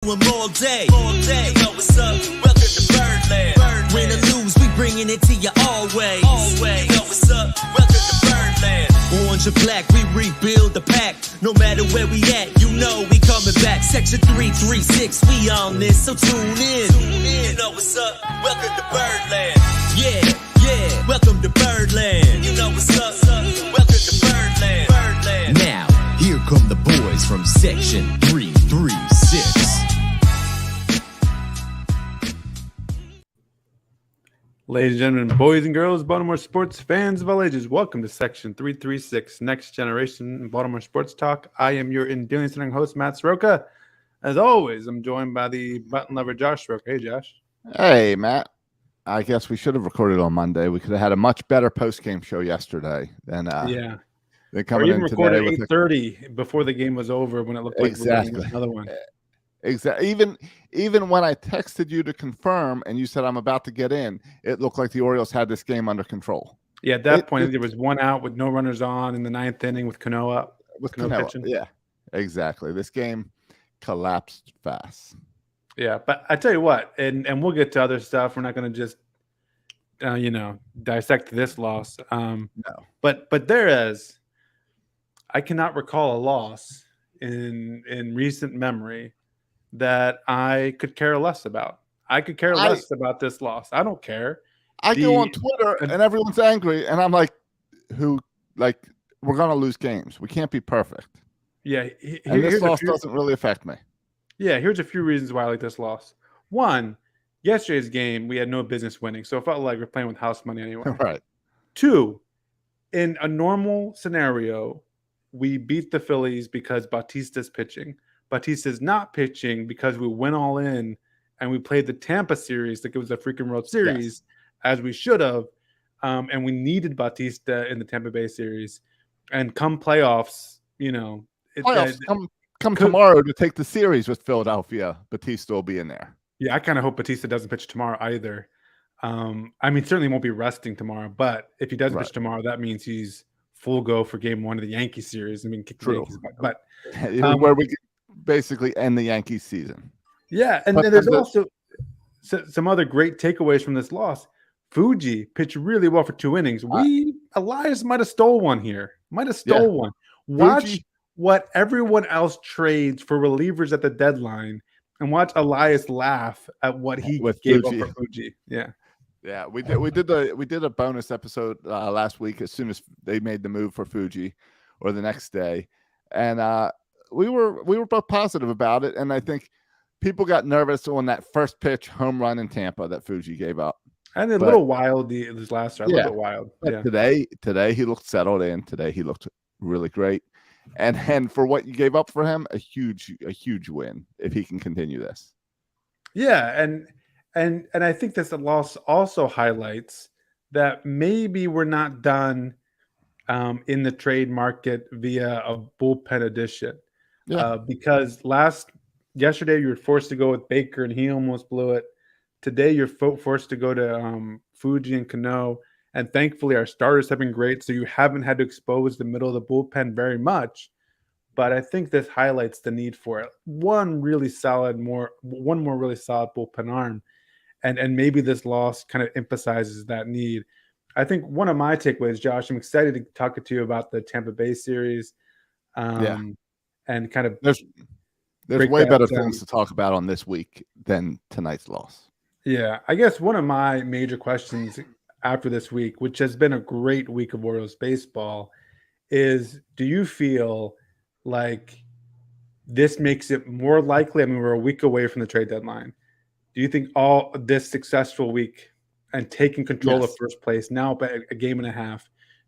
All day. You know what's up? Welcome to Birdland. Win or lose, we bringing it to you always. You know what's up? Welcome to Birdland. Orange or black, we rebuild the pack. No matter where we at, you know we coming back. Section 336, we on this, so tune in. You know what's up? Welcome to Birdland. Yeah, welcome to Birdland. You know what's up? Welcome to Birdland. Now, here come the boys from Section 336. Ladies and gentlemen, boys and girls, Baltimore sports fans of all ages, welcome to Section 336, Next Generation Baltimore Sports Talk. I am your endearing host, Matt Soroka. As always, I'm joined by the button lover, Josh Soroka. Hey, Josh. Hey, Matt. I guess we should have recorded on Monday. We could have had a much better post-game show yesterday than They coming or even in recorded today at 8:30 before the game was over when it looked like exactly another one. Exactly. Even when I texted you to confirm and you said I'm about to get in, it looked like the Orioles had this game under control. Yeah, at that point, there was one out with no runners on in the ninth inning with Cano up. With Cano pitching. Yeah, exactly. This game collapsed fast. Yeah, but I tell you what, and we'll get to other stuff. We're not going to just, dissect this loss. No. But there is, I cannot recall a loss in recent memory that I could care less about. I could care less about this loss. I don't care. I go on Twitter and everyone's angry, and I'm like, we're going to lose games. We can't be perfect. Yeah. And this loss doesn't really affect me. Yeah, here's a few reasons why I like this loss. One, yesterday's game, we had no business winning, so it felt like we're playing with house money anyway. Right. Two, in a normal scenario, we beat the Phillies because Bautista's pitching. Bautista's not pitching because we went all in and we played the Tampa series like it was a freaking World Series, as we should have. And we needed Bautista in the Tampa Bay series. And come playoffs, come tomorrow to take the series with Philadelphia. Bautista will be in there. Yeah, I kind of hope Bautista doesn't pitch tomorrow either. Certainly won't be resting tomorrow. But if he doesn't pitch tomorrow, that means he's full go for game one of the Yankee series. Kick the Yankees back. But where we basically end the Yankees season. Yeah, and then there's also some other great takeaways from this loss. Fuji pitched really well for 2 innings. Elias might have stole one here. One. Watch what everyone else trades for relievers at the deadline, and watch Elias laugh at what he gave up for Fuji. Yeah. Yeah, we did a bonus episode last week as soon as they made the move for Fuji, or the next day, and we were both positive about it, and I think people got nervous on that first pitch home run in Tampa that Fuji gave up. And a little wild this last start, a little bit wild. Yeah. Today he looked settled in. Today he looked really great, and for what you gave up for him, a huge win if he can continue this. Yeah, and I think this loss also highlights that maybe we're not done in the trade market via a bullpen addition. Yeah. Because yesterday you were forced to go with Baker and he almost blew it. Today you're forced to go to Fuji and Cano, and thankfully our starters have been great, so you haven't had to expose the middle of the bullpen very much. But I think this highlights the need for it. One more really solid bullpen arm. And maybe this loss kind of emphasizes that need. I think one of my takeaways, Josh, I'm excited to talk to you about the Tampa Bay series. And kind of there's way better things to talk about on this week than tonight's loss. Yeah, I guess one of my major questions after this week, which has been a great week of Orioles baseball, is do you feel like this makes it more likely? I mean, we're a week away from the trade deadline. Do you think all this successful week and taking control of first place now by a game and a half,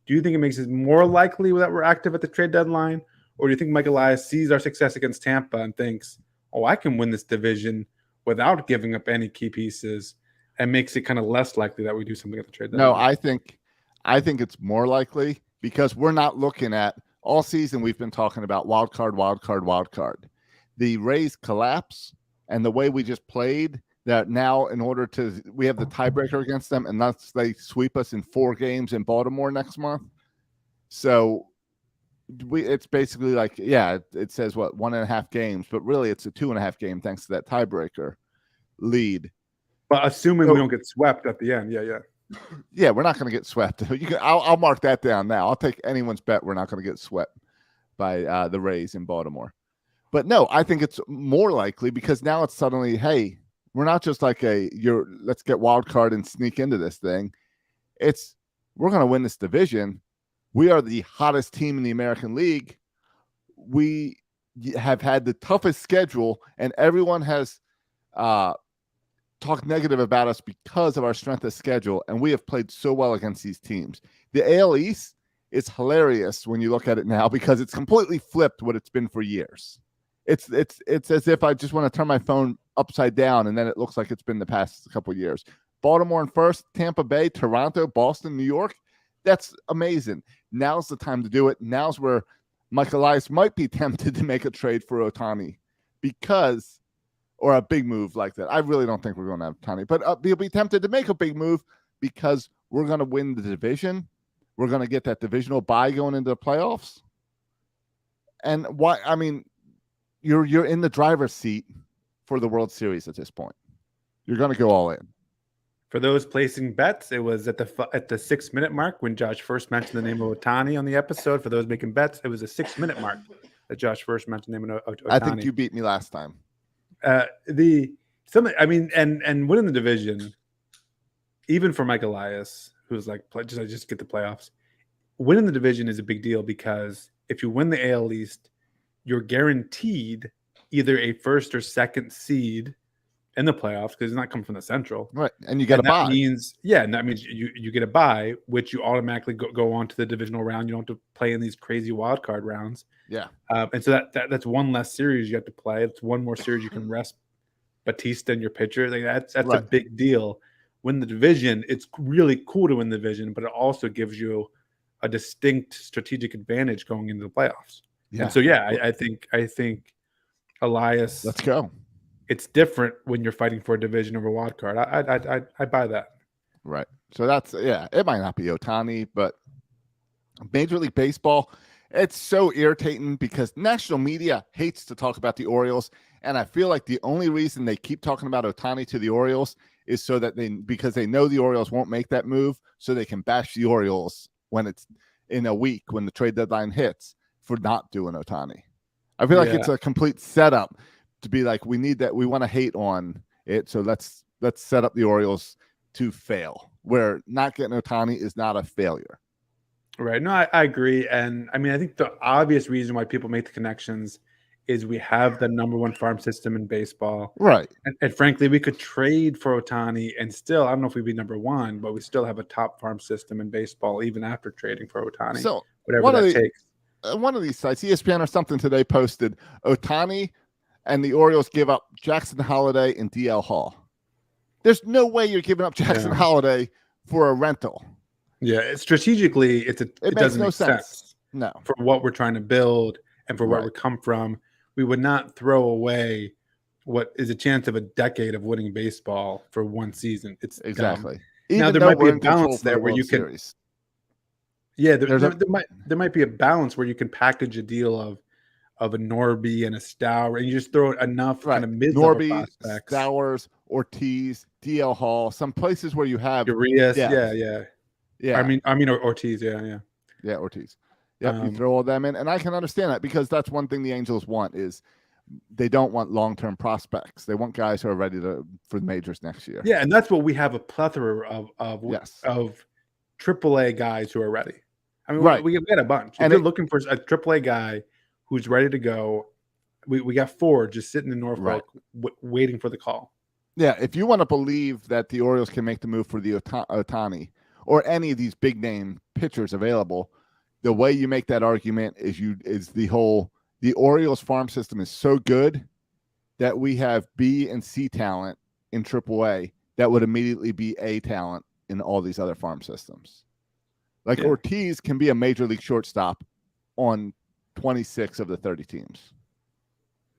do you think it makes it more likely that we're active at the trade deadline? Or do you think Mike Elias sees our success against Tampa and thinks, I can win this division without giving up any key pieces, and makes it kind of less likely that we do something at the trade deadline? No, I think it's more likely because we're not looking at all season. We've been talking about wild card. The Rays collapse and the way we just played that now we have the tiebreaker against them unless they sweep us in 4 games in Baltimore next month. So it's basically like, yeah, it says what 1.5 games, but really it's a 2.5 game thanks to that tiebreaker lead. But assuming we don't get swept at the end, yeah, we're not going to get swept. I'll mark that down now. I'll take anyone's bet we're not going to get swept by the Rays in Baltimore. But no, I think it's more likely because now it's suddenly, hey, we're not just like let's get wild card and sneak into this thing. It's we're going to win this division. We are the hottest team in the American League. We have had the toughest schedule, and everyone has talked negative about us because of our strength of schedule, and we have played so well against these teams. The AL East is hilarious when you look at it now because it's completely flipped what it's been for years. It's as if I just want to turn my phone upside down, and then it looks like it's been the past couple of years. Baltimore in first, Tampa Bay, Toronto, Boston, New York. That's amazing. Now's the time to do it. Now's where Mike Elias might be tempted to make a trade for Ohtani or a big move like that. I really don't think we're going to have Ohtani, but he'll be tempted to make a big move because we're going to win the division. We're going to get that divisional bye going into the playoffs. And why? I mean, you're in the driver's seat for the World Series at this point. You're going to go all in. For those placing bets, it was at the 6-minute mark when Josh first mentioned the name of Ohtani on the episode. For those making bets, it was a 6-minute mark that Josh first mentioned the name of Ohtani. I think you beat me last time. And winning the division, even for Mike Elias, who's like, just get the playoffs. Winning the division is a big deal because if you win the AL East, you're guaranteed either a first or second seed in the playoffs because it's not coming from the Central. Right. And you get a bye. And that means you get a bye, which you automatically go on to the divisional round. You don't have to play in these crazy wild card rounds. Yeah. And so that's one less series you have to play. It's one more series you can rest Batista and your pitcher. Like that's right. A big deal. Win the division, it's really cool to win the division, but it also gives you a distinct strategic advantage going into the playoffs. Yeah. And so I think Elias, let's go. It's different when you're fighting for a division over a wild card. I buy that. Right. So that's it might not be Ohtani, but Major League Baseball, it's so irritating because national media hates to talk about the Orioles. And I feel like the only reason they keep talking about Ohtani to the Orioles is so that because they know the Orioles won't make that move, so they can bash the Orioles when it's in a week when the trade deadline hits for not doing Ohtani. I feel like it's a complete setup to be like, we need that. We want to hate on it. So let's set up the Orioles to fail, where not getting Ohtani is not a failure. Right. No, I agree. And I mean, I think the obvious reason why people make the connections is we have the number one farm system in baseball. Right. And frankly, we could trade for Ohtani and still, I don't know if we'd be number one, but we still have a top farm system in baseball, even after trading for Ohtani. So whatever that takes. One of these sites, ESPN or something today, posted Ohtani and the Orioles give up Jackson Holliday and DL Hall. There's no way you're giving up Jackson Holliday for a rental. Yeah, strategically, it doesn't make sense. No, for what we're trying to build and for where we come from, we would not throw away what is a chance of a decade of winning baseball for one season. It's exactly. Now there might be a balance there where you can. Yeah, there might be a balance where you can package a deal of a Norby and a Stauer, and you just throw enough kind of mid-level prospects. Stowers, Ortiz, DL Hall, some places where you have Urias, yeah. I mean Ortiz, yeah, Ortiz. Yeah, you throw all them in, and I can understand that because that's one thing the Angels want is they don't want long-term prospects. They want guys who are ready for the majors next year. Yeah, and that's what we have a plethora of AAA guys who are ready. I mean, we get a bunch. If you're looking for a AAA guy who's ready to go, we got 4 just sitting in Norfolk waiting for the call. Yeah, if you want to believe that the Orioles can make the move for the Ohtani or any of these big-name pitchers available, the way you make that argument is the Orioles farm system is so good that we have B and C talent in AAA that would immediately be A talent in all these other farm systems. Like Ortiz can be a major league shortstop on 26 of the 30 teams.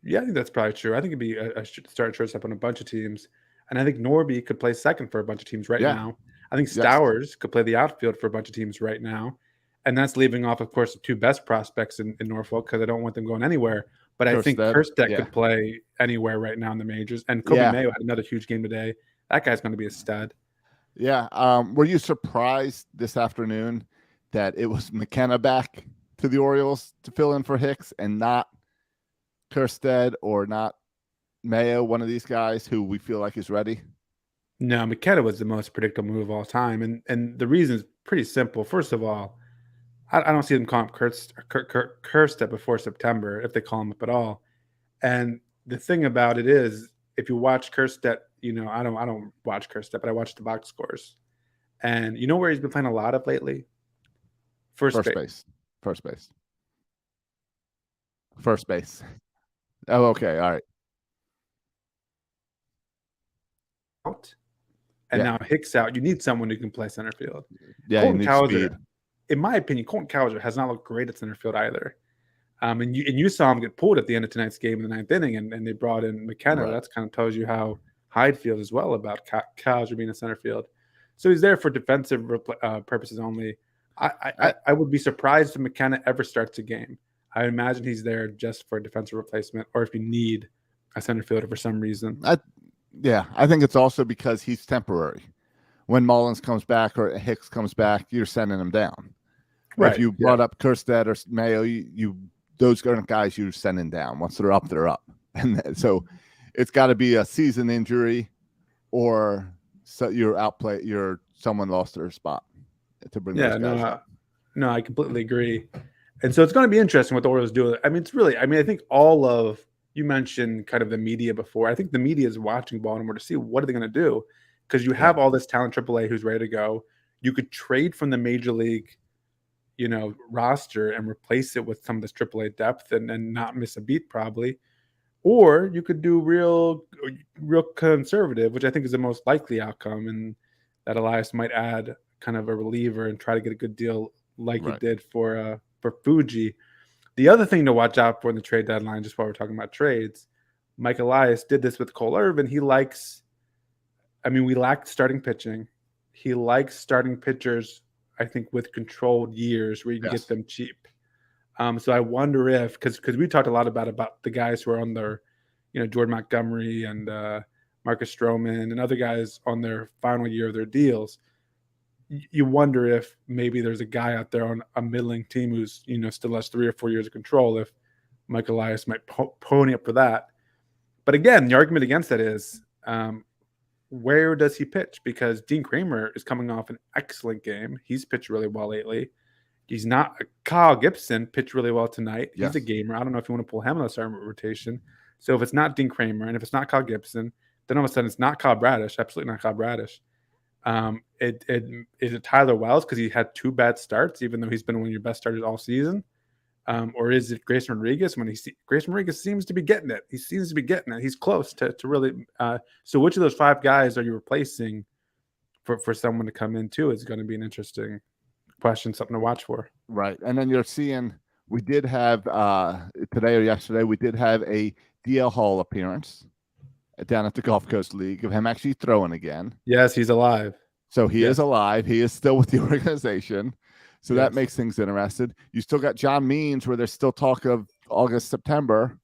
Yeah, I think that's probably true. I think it'd be a start shortstop on a bunch of teams. And I think Norby could play second for a bunch of teams now. I think Stowers could play the outfield for a bunch of teams right now. and that's leaving off, of course, the two best prospects in Norfolk because I don't want them going anywhere. But I think Kjerstad could play anywhere right now in the majors. And Kobe Mayo had another huge game today. That guy's going to be a stud. Yeah. Were you surprised this afternoon that it was McKenna back to the Orioles to fill in for Hicks and not Kjerstad or not Mayo, one of these guys who we feel like is ready? No, McKenna was the most predictable move of all time. And the reason is pretty simple. First of all, I don't see them calling him Kjerstad before September, if they call him up at all. And the thing about it is, if you watch Kjerstad, I don't watch Kjerstad, but I watch the box scores. And you know where he's been playing a lot of lately? First base. First base. Oh, okay. All right. Out. And now Hicks out. You need someone who can play center field. Yeah, you need speed. In my opinion, Colton Cowser has not looked great at center field either. And you saw him get pulled at the end of tonight's game in the ninth inning, and they brought in McKenna. Right. That kind of tells you how Hyde feels as well about Cowser being a center field. So he's there for defensive purposes only. I would be surprised if McKenna ever starts a game. I imagine he's there just for a defensive replacement, or if you need a center fielder for some reason. I think it's also because he's temporary. When Mullins comes back or Hicks comes back, you're sending him down. Right. If you brought up Kjerstad or Mayo, those are guys you're sending down. Once they're up, they're up. And so it's got to be a season injury or someone lost their spot to bring those guys up. No, I completely agree. And so it's going to be interesting what the Orioles do. I mean, I think you mentioned kind of the media before. I think the media is watching Baltimore to see what are they going to do, because you have all this talent AAA who's ready to go. You could trade from the major league, roster and replace it with some of this AAA depth and not miss a beat probably. Or you could do real conservative, which I think is the most likely outcome, and that Elias might add kind of a reliever and try to get a good deal like he did for Fuji. The other thing to watch out for in the trade deadline, just while we're talking about trades, Mike Elias did this with Cole Irvin. We lacked starting pitching. He likes starting pitchers, I think, with controlled years where you can get them cheap. So I wonder if, because we talked a lot about the guys who are on their, Jordan Montgomery and Marcus Stroman and other guys on their final year of their deals. You wonder if maybe there's a guy out there on a middling team who's, still has 3 or 4 years of control, if Mike Elias might pony up for that. But again, the argument against that is, where does he pitch? Because Dean Kramer is coming off an excellent game. He's pitched really well lately. He's not. Kyle Gibson pitched really well tonight. He's a gamer. I don't know if you want to pull him in the starting rotation. So if it's not Dean Kramer and if it's not Kyle Gibson, then all of a sudden it's not Kyle Bradish. Absolutely not Kyle Bradish. Is it Tyler Wells because he had 2 bad starts, even though he's been one of your best starters all season? Or is it Grayson Rodriguez? Grayson Rodriguez seems to be getting it. He seems to be getting it. He's close to really. So which of those 5 guys are you replacing for someone to come in too? Is going to be an interesting question, something to watch for. Right, and then you're seeing we did have today or yesterday we did have a DL Hall appearance down at the Gulf Coast League of him actually throwing again. Yes, he's alive. So he is alive. He is still with the organization. So that makes things interesting. You still got John Means, where there's still talk of August, September.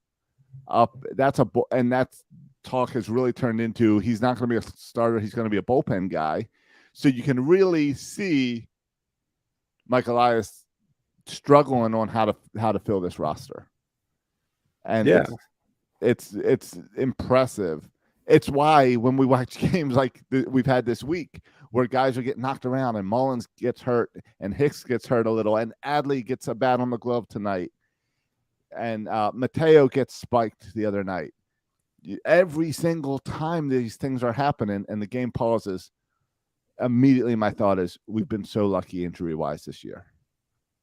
And that talk has really turned into he's not going to be a starter. He's going to be a bullpen guy. So you can really see Mike Elias struggling on how to fill this roster. And it's impressive. It's why when we watch games like we've had this week, where guys are getting knocked around and Mullins gets hurt and Hicks gets hurt a little and Adley gets a bat on the glove tonight and Mateo gets spiked the other night. Every single time these things are happening and the game pauses, immediately my thought is we've been so lucky injury-wise this year.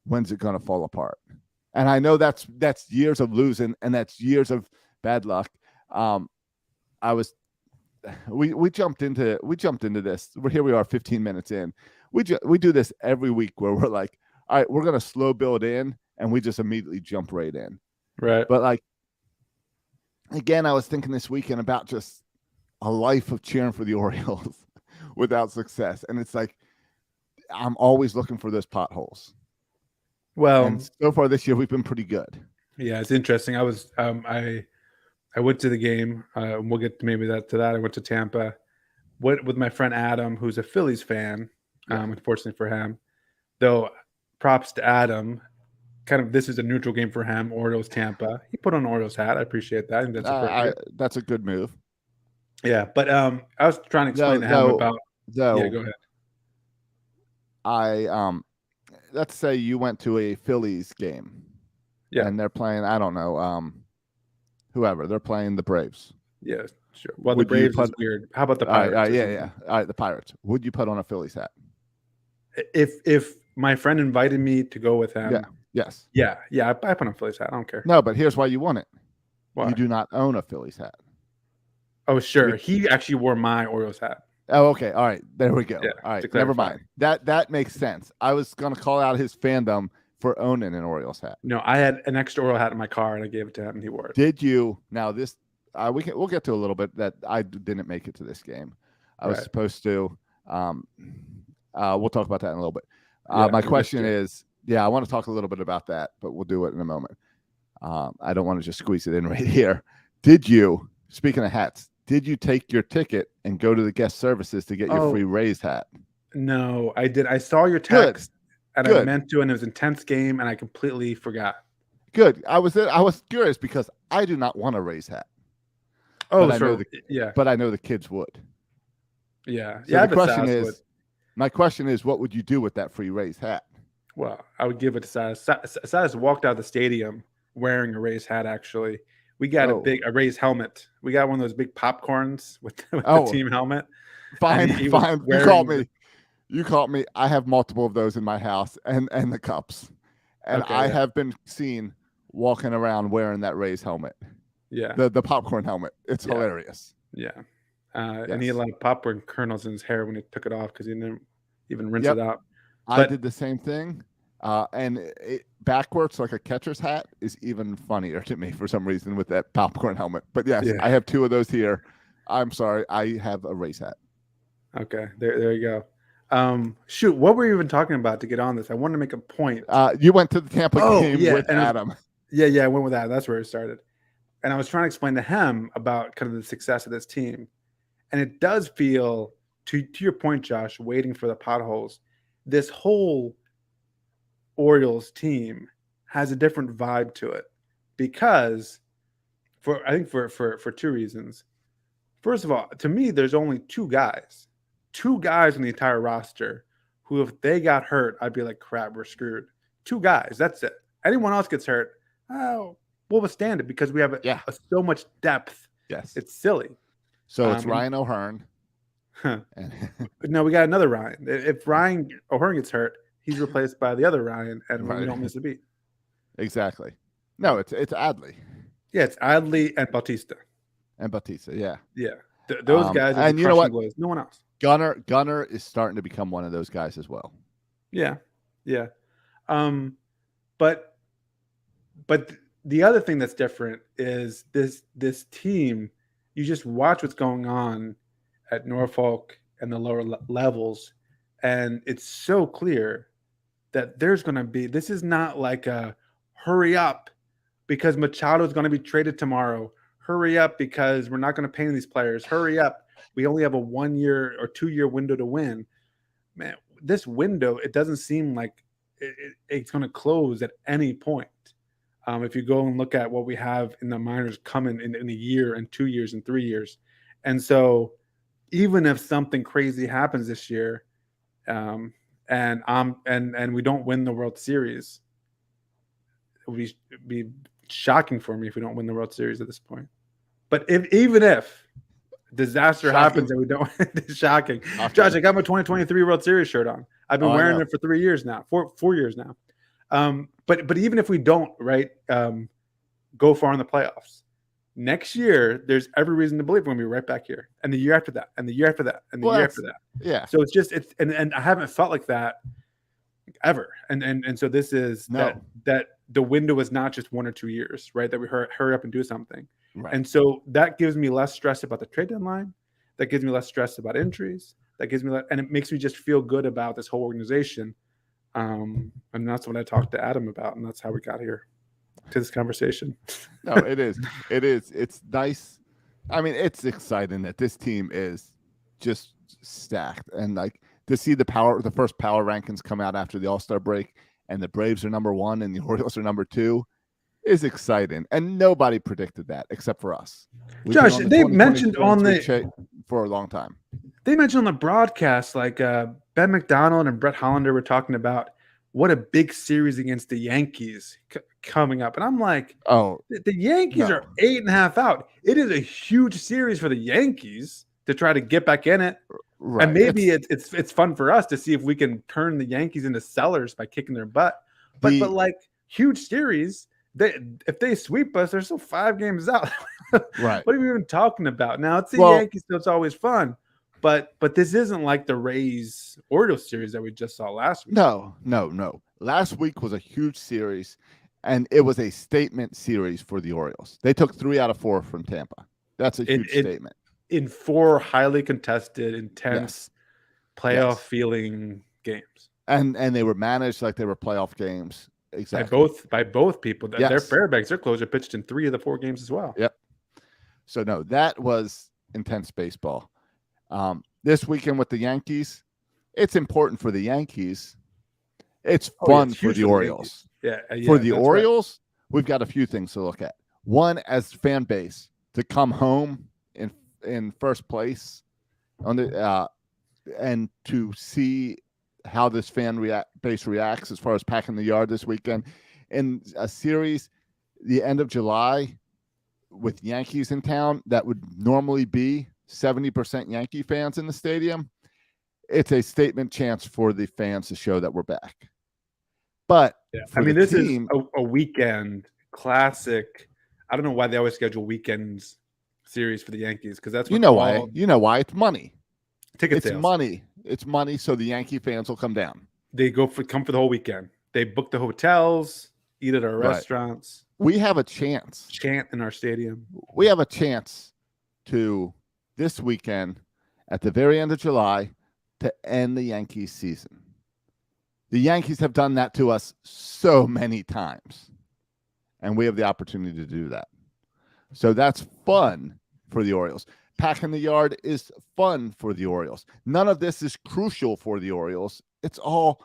When's it going to fall apart? And I know that's years of losing and that's years of bad luck. We jumped into this. Here we are 15 minutes in. We do this every week where we're like, all right, we're going to slow build in and we just immediately jump right in. Right. But like, again, I was thinking this weekend about just a life of cheering for the Orioles without success. And it's like, I'm always looking for those potholes. Well, And so far this year, we've been pretty good. yeah, it's interesting. I was I went to the game. We'll get to maybe to that. I went to Tampa with my friend Adam, who's a Phillies fan. Yeah. Unfortunately for him, though, props to Adam. Kind of, this is a neutral game for him. Orioles Tampa. He put on an Orioles hat. I appreciate that. I think that's appropriate. That's a good move. Yeah, but I was trying to explain to him about. Yeah, go ahead. Let's say you went to a Phillies game. Yeah. And they're playing, I don't know, whoever. They're playing the Braves. Yeah, sure. Well, the Braves is weird. How about the Pirates? Yeah. All right, the Pirates. Would you put on a Phillies hat? If my friend invited me to go with him. Yeah. Yes. Yeah. I put on a Phillies hat. I don't care. No, but here's why you want it. Why? You do not own a Phillies hat. Oh, sure. He actually wore my Orioles hat. Oh, okay. All right. There we go. Yeah, all right. Never mind. That makes sense. I was going to call out his fandom for owning an Orioles hat. No, I had an extra Oriole hat in my car, and I gave it to him, and he wore it. Did you? Now this, we'll get to a little bit that I didn't make it to this game. I was supposed to. We'll talk about that in a little bit. My question is, I want to talk a little bit about that, but we'll do it in a moment. I don't want to just squeeze it in right here. Did you? Speaking of hats, did you take your ticket and go to the guest services to get your free Rays hat? No, I did. I saw your text, and I meant to, and it was an intense game, and I completely forgot. Good. I was curious because I do not want a Rays hat. Oh, but I know the kids would. Yeah. So my question is, what would you do with that free Rays hat? Well, I would give it to Silas. Silas walked out of the stadium wearing a Rays hat, actually. We got a Rays helmet. We got one of those big popcorns with the team helmet. Fine. You caught me. I have multiple of those in my house and the cups. And I have been seen walking around wearing that Rays helmet. Yeah. The popcorn helmet. It's hilarious. Yeah. And he had a lot of popcorn kernels in his hair when he took it off because he didn't even rinse it out. I did the same thing. And backwards, like a catcher's hat, is even funnier to me for some reason with that popcorn helmet. But yes, I have two of those here. I'm sorry, I have a Rays hat. Okay, there you go. Shoot, what were you even talking about to get on this? I wanted to make a point. You went to the Tampa game with Adam. I went with Adam. That's where it started. And I was trying to explain to him about kind of the success of this team. And it does feel, to your point, Josh, waiting for the potholes, this whole Orioles team has a different vibe to it because I think for two reasons. First of all, to me, there's only two guys on the entire roster who, if they got hurt, I'd be like, crap, we're screwed. Two guys, that's it. Anyone else gets hurt, we'll withstand it because we have so much depth. Yes. It's silly. So it's Ryan O'Hearn. No, we got another Ryan. If Ryan O'Hearn gets hurt, he's replaced by the other Ryan, and we don't miss a beat. Exactly. No, it's Adley. Yeah, it's Adley and Bautista. Yeah. Yeah. Those guys. And you know what? Blows. No one else. Gunnar is starting to become one of those guys as well. Yeah. But the other thing that's different is this team. You just watch what's going on at Norfolk and the lower levels, and it's so clear that there's going to be. This is not like a hurry up because Machado is going to be traded tomorrow. Hurry up because we're not going to pay these players. Hurry up. We only have a 1 year or 2 year window to win. Man, this window, it doesn't seem like it's going to close at any point. If you go and look at what we have in the minors coming in a year and 2 years and 3 years. And so even if something crazy happens this year and we don't win the World Series, it would be shocking for me if we don't win the World Series at this point. But even if disaster happens and we don't, it's shocking. Josh, I got my 2023 World Series shirt on. I've been wearing it for 3 years now, four years now. But even if we don't, go far in the playoffs, next year, there's every reason to believe we're going to be right back here. And the year after that, and the year after that, and the year after that. Yeah. So and I haven't felt like that ever. And so this is that the window is not just 1 or 2 years, right? That we hurry up and do something. Right. And so that gives me less stress about the trade deadline. That gives me less stress about injuries. And it makes me just feel good about this whole organization. And that's what I talked to Adam about, and that's how we got here to this conversation. No, it is. It is. It's nice. I mean, it's exciting that this team is just stacked, and like to see the first power rankings come out after the All-Star break, and the Braves are number 1 and the Orioles are number 2 is exciting. And nobody predicted that except for us. Josh, they mentioned on for a long time. They mentioned on the broadcast, like Ben McDonald and Brett Hollander were talking about what a big series against the Yankees coming up. And I'm like, oh, the Yankees are 8.5 out. It is a huge series for the Yankees to try to get back in it. Right. And maybe it's fun for us to see if we can turn the Yankees into sellers by kicking their butt. But like huge series, if they sweep us, they're still 5 games out. Right. What are we even talking about? Now it's the Yankees, so it's always fun. But this isn't like the Rays Orioles series that we just saw last week. No. Last week was a huge series, and it was a statement series for the Orioles. They took 3 out of 4 from Tampa. That's a huge statement. In 4 highly contested, intense playoff feeling games. And they were managed like they were playoff games. Exactly. By both people. Their Fairbanks, their closer, pitched in 3 of the 4 games as well. Yep. So no, that was intense baseball. This weekend with the Yankees, it's important for the Yankees. It's fun for the Orioles. For the Orioles, we've got a few things to look at. One, as fan base, to come home in first place on the and to see how this fan base reacts as far as packing the yard this weekend in a series the end of July with Yankees in town that would normally be 70% Yankee fans in the stadium. It's a statement chance for the fans to show that we're back. But I mean, this is a weekend classic. I don't know why they always schedule weekends series for the Yankees, because that's what why it's money. Ticket sales. It's money, so the Yankee fans will come down. They come for the whole weekend. They book the hotels, eat at our restaurants. We have a chance. Chant in our stadium. We have a chance to this weekend at the very end of July to end the Yankees season. The Yankees have done that to us so many times, and we have the opportunity to do that. So that's fun for the Orioles. Packing the yard is fun for the Orioles. None of this is crucial for the Orioles. It's all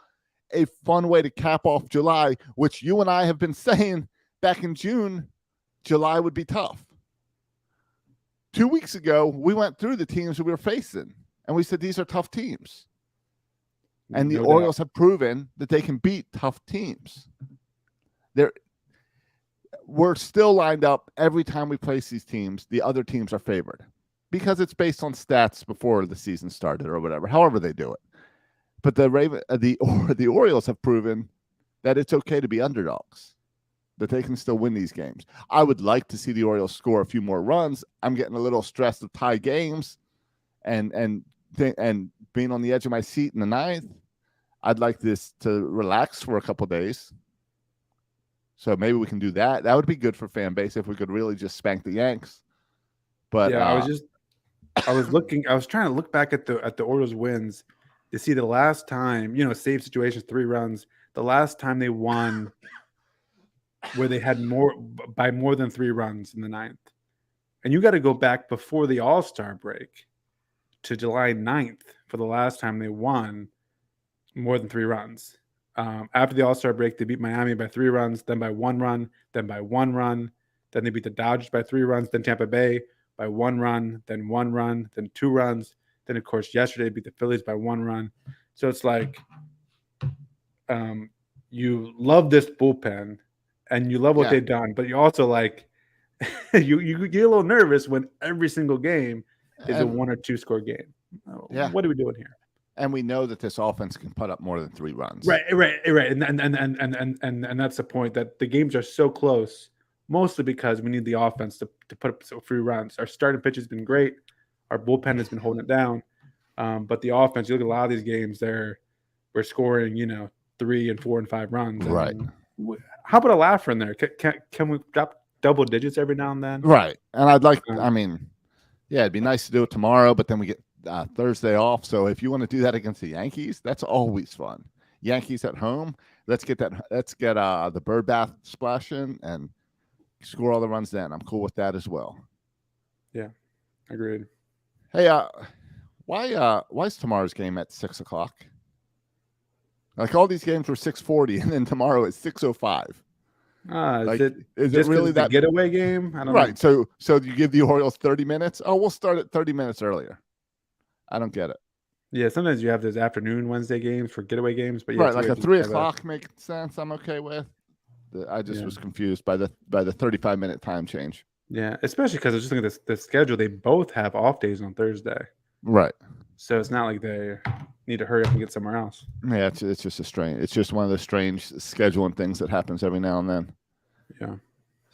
a fun way to cap off July, which you and I have been saying back in June, July would be tough. 2 weeks ago, we went through the teams that we were facing, and we said these are tough teams. And the Orioles have proven that they can beat tough teams. We're still lined up every time we place these teams. The other teams are favored because it's based on stats before the season started or whatever, however they do it. But the Orioles have proven that it's okay to be underdogs, that they can still win these games. I would like to see the Orioles score a few more runs. I'm getting a little stressed of tie games and being on the edge of my seat in the 9th. I'd like this to relax for a couple days. So maybe we can do that. That would be good for fan base if we could really just spank the Yanks. But I was trying to look back at the Orioles wins to see the last time, save situations, 3 runs, the last time they won where they had more than 3 runs in the 9th. And you got to go back before the All-Star break to July 9th for the last time they won more than 3 runs. After the All-Star break, they beat Miami by 3 runs, then by 1 run, then by 1 run. Then they beat the Dodgers by 3 runs, then Tampa Bay by 1 run, then 1 run, then 2 runs. Then, of course, yesterday beat the Phillies by 1 run. So it's like you love this bullpen and you love what they've done, but you also like you get a little nervous when every single game is a 1 or 2 score game. What are we doing here? And we know that this offense can put up more than 3 runs. Right. And that's the point, that the games are so close, mostly because we need the offense to put up 3 runs. Our starting pitch has been great. Our bullpen has been holding it down. But the offense, you look at a lot of these games, we're scoring, 3 and 4 and 5 runs. Right. How about a laugher in there? Can we drop double digits every now and then? Right. And I'd like, it'd be nice to do it tomorrow, but then we get Thursday off. So if you want to do that against the Yankees, that's always fun. Yankees at home. Let's get the bird bath splashing and score all the runs then. I'm cool with that as well. Yeah, agreed. Hey, why is tomorrow's game at 6:00? Like all these games were 6:40, and then tomorrow is 6:05. Like, is it really that getaway game? I don't right? know. So you give the Orioles 30 minutes? Oh, we'll start at 30 minutes earlier. I don't get it. Yeah, sometimes you have those afternoon Wednesday games for getaway games, but yeah, Right, like a 3:00 makes sense. I'm okay with. I just was confused by the 35-minute time change. Yeah, especially because I was just looking at the schedule. They both have off days on Thursday, right? So it's not like they need to hurry up and get somewhere else. Yeah, it's just it's just one of the strange scheduling things that happens every now and then. Yeah.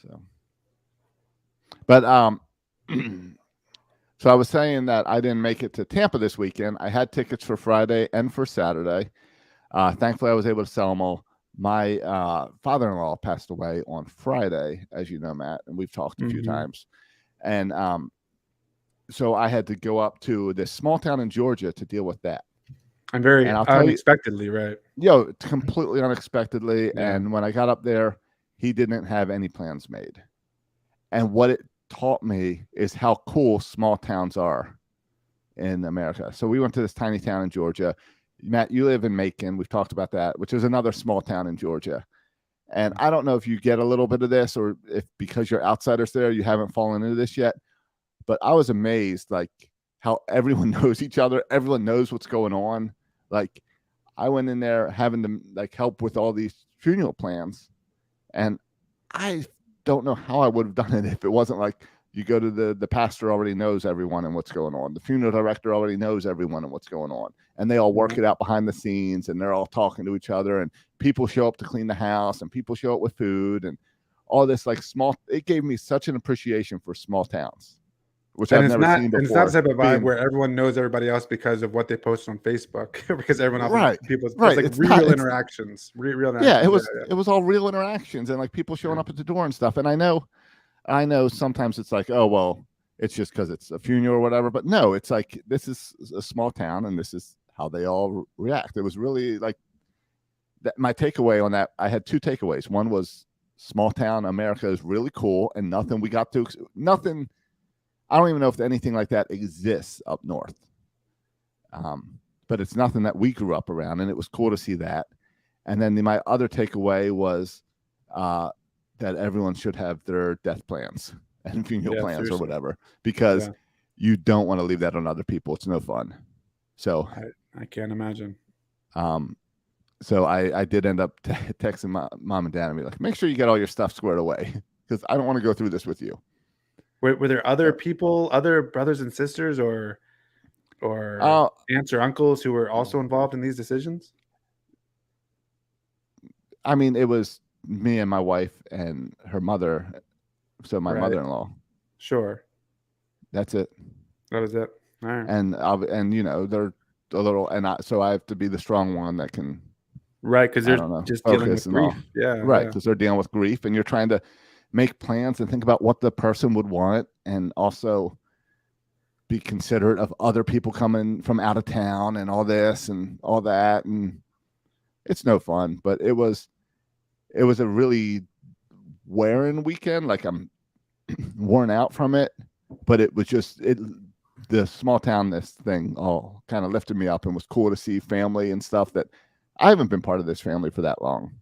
So, but so I was saying that I didn't make it to Tampa this weekend. I had tickets for Friday and for Saturday. Thankfully, I was able to sell them all. My father-in-law passed away on Friday, as you know, Matt, and we've talked a few times. And so I had to go up to this small town in Georgia to deal with that. I'm very unexpectedly, right? Completely unexpectedly. Yeah. And when I got up there, he didn't have any plans made. And what it taught me is how cool small towns are in America. So we went to this tiny town in Georgia. Matt, you live in Macon. We've talked about that, which is another small town in Georgia. And I don't know if you get a little bit of this or if because you're outsiders there, you haven't fallen into this yet. But I was amazed, like, how everyone knows each other. Everyone knows what's going on. Like, I went in there having to, like, help with all these funeral plans. And I don't know how I would have done it if it wasn't like you go to the pastor already knows everyone and what's going on. The funeral director already knows everyone and what's going on. And they all work it out behind the scenes, and they're all talking to each other. And people show up to clean the house, and people show up with food and all this, like, small. It gave me such an appreciation for small towns, which I've never seen before. And it's not the type of vibe where everyone knows everybody else because of what they post on Facebook, because everyone else, people, it's like real interactions. Real interactions. Yeah, it was all real interactions and like people showing up at the door and stuff. And I know sometimes it's like, oh, well, it's just because it's a funeral or whatever. But no, it's like, this is a small town and this is how they all react. It was really like that. My takeaway on that, I had two takeaways. One was small town America is really cool and nothing. I don't even know if anything like that exists up north. But it's nothing that we grew up around, and it was cool to see that. And then my other takeaway was that everyone should have their death plans and funeral plans or whatever, because you don't want to leave that on other people. It's no fun. So I can't imagine. So I did end up texting my mom and dad and be like, make sure you get all your stuff squared away because I don't want to go through this with you. Were there other people, other brothers and sisters or aunts or uncles who were also involved in these decisions? I mean, it was me and my wife and her mother. So my mother-in-law. Sure. That's it. That was it. All right. And you know, they're a little, so I have to be the strong one that can. Right. Because they're just dealing with grief. Yeah. Right. Because they're dealing with grief and you're trying to make plans and think about what the person would want and also be considerate of other people coming from out of town and all this and all that. And it's no fun, but it was a really wearing weekend. Like I'm worn out from it, but it was just, the small townness thing all kind of lifted me up and was cool to see family and stuff that I haven't been part of this family for that long.